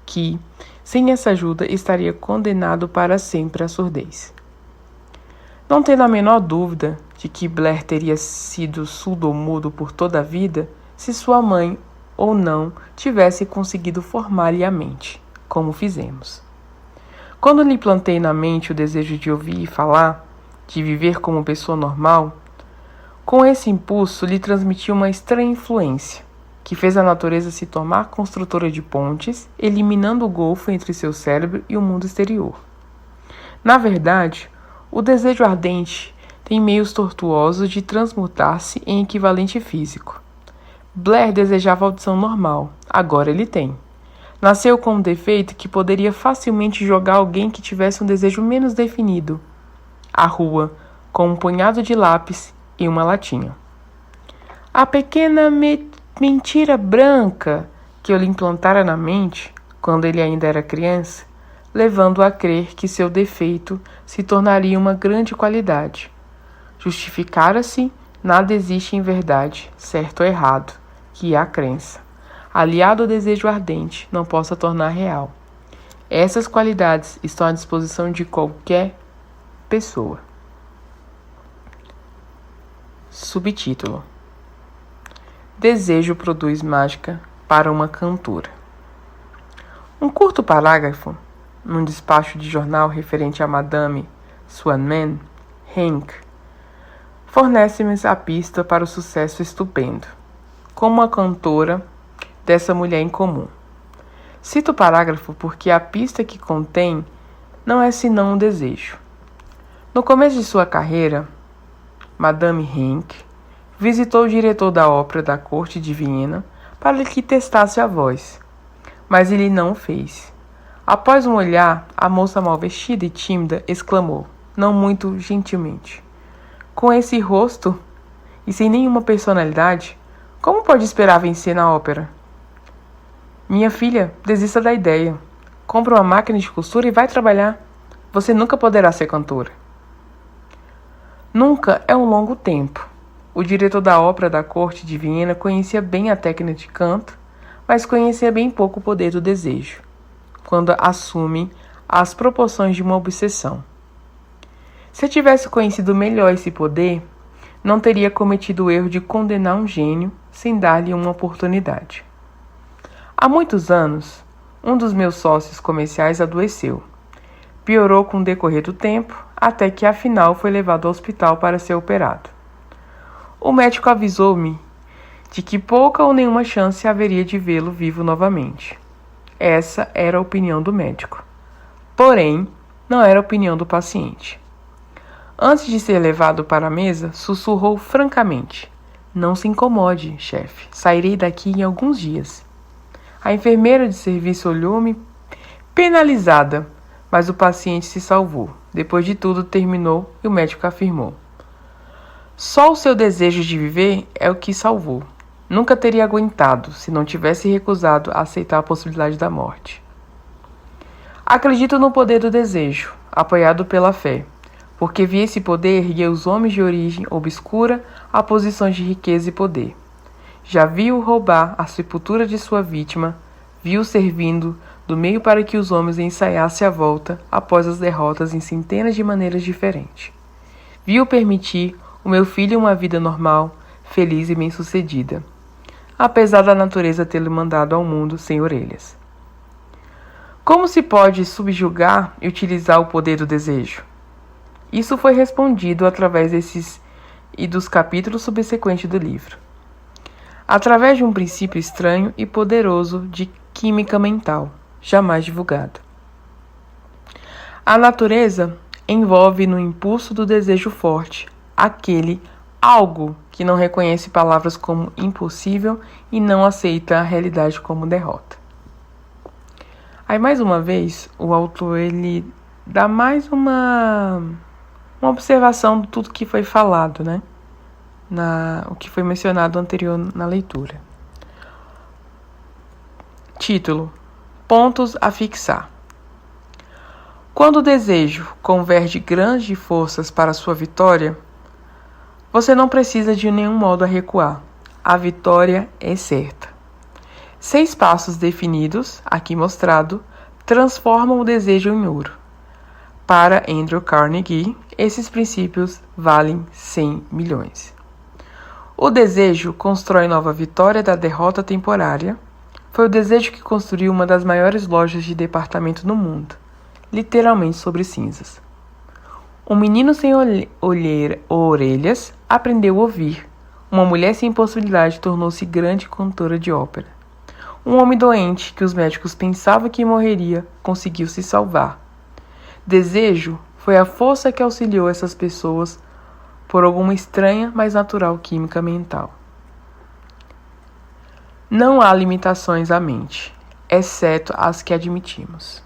que, sem essa ajuda, estaria condenado para sempre à surdez. Não tendo a menor dúvida de que Blair teria sido surdo-mudo por toda a vida, se sua mãe ou não tivesse conseguido formar-lhe a mente, como fizemos. Quando lhe plantei na mente o desejo de ouvir e falar, de viver como pessoa normal, com esse impulso lhe transmiti uma estranha influência, que fez a natureza se tornar construtora de pontes, eliminando o golfo entre seu cérebro e o mundo exterior. Na verdade, o desejo ardente tem meios tortuosos de transmutar-se em equivalente físico. Blair desejava audição normal, agora ele tem. Nasceu com um defeito que poderia facilmente jogar alguém que tivesse um desejo menos definido à rua, com um punhado de lápis e uma latinha. A pequena mentira branca que eu lhe implantara na mente, quando ele ainda era criança, levando-o a crer que seu defeito se tornaria uma grande qualidade. Justificara-se, nada existe em verdade, certo ou errado, que a crença, aliado ao desejo ardente, não possa tornar real. Essas qualidades estão à disposição de qualquer pessoa. Subtítulo: Desejo produz mágica para uma cantora. Um curto parágrafo, num despacho de jornal referente a Madame Swanman, Henk, fornece-nos a pista para o sucesso estupendo, como a cantora dessa mulher incomum. Cito o parágrafo porque a pista que contém não é senão um desejo. No começo de sua carreira, Madame Henk visitou o diretor da ópera da corte de Viena para que testasse a voz, mas ele não o fez. Após um olhar, a moça mal vestida e tímida exclamou, não muito gentilmente: com esse rosto e sem nenhuma personalidade, como pode esperar vencer na ópera? Minha filha, desista da ideia. Compra uma máquina de costura e vai trabalhar. Você nunca poderá ser cantora. Nunca é um longo tempo. O diretor da ópera da corte de Viena conhecia bem a técnica de canto, mas conhecia bem pouco o poder do desejo, quando assume as proporções de uma obsessão. Se tivesse conhecido melhor esse poder, não teria cometido o erro de condenar um gênio sem dar-lhe uma oportunidade. Há muitos anos, um dos meus sócios comerciais adoeceu. Piorou com o decorrer do tempo, até que afinal foi levado ao hospital para ser operado. O médico avisou-me de que pouca ou nenhuma chance haveria de vê-lo vivo novamente. Essa era a opinião do médico. Porém, não era a opinião do paciente. Antes de ser levado para a mesa, sussurrou francamente: não se incomode, chefe. Sairei daqui em alguns dias. A enfermeira de serviço olhou-me penalizada, mas o paciente se salvou. Depois de tudo, terminou e o médico afirmou: só o seu desejo de viver é o que salvou. Nunca teria aguentado se não tivesse recusado a aceitar a possibilidade da morte. Acredito no poder do desejo, apoiado pela fé, porque vi esse poder erguer os homens de origem obscura a posições de riqueza e poder. Já vi-o roubar a sepultura de sua vítima, vi-o servindo do meio para que os homens ensaiassem a volta após as derrotas em centenas de maneiras diferentes. Vi-o permitir o meu filho uma vida normal, feliz e bem-sucedida, apesar da natureza tê-lo mandado ao mundo sem orelhas. Como se pode subjugar e utilizar o poder do desejo? Isso foi respondido através desses e dos capítulos subsequentes do livro. Através de um princípio estranho e poderoso de química mental, jamais divulgado. A natureza envolve no impulso do desejo forte aquele Algo que não reconhece palavras como impossível e não aceita a realidade como derrota. Aí, mais uma vez, o autor ele dá mais uma observação de tudo que foi falado, né? O que foi mencionado anterior na leitura. Título: Pontos a fixar. Quando o desejo converge grandes forças para sua vitória, você não precisa de nenhum modo a recuar. A vitória é certa. 6 passos definidos, aqui mostrado, transformam o desejo em ouro. Para Andrew Carnegie, esses princípios valem 100 milhões. O desejo constrói nova vitória da derrota temporária. Foi o desejo que construiu uma das maiores lojas de departamento no mundo, literalmente sobre cinzas. Um menino sem orelhas aprendeu a ouvir. Uma mulher sem possibilidade tornou-se grande cantora de ópera. Um homem doente, que os médicos pensavam que morreria, conseguiu se salvar. Desejo foi a força que auxiliou essas pessoas por alguma estranha, mas natural química mental. Não há limitações à mente, exceto as que admitimos.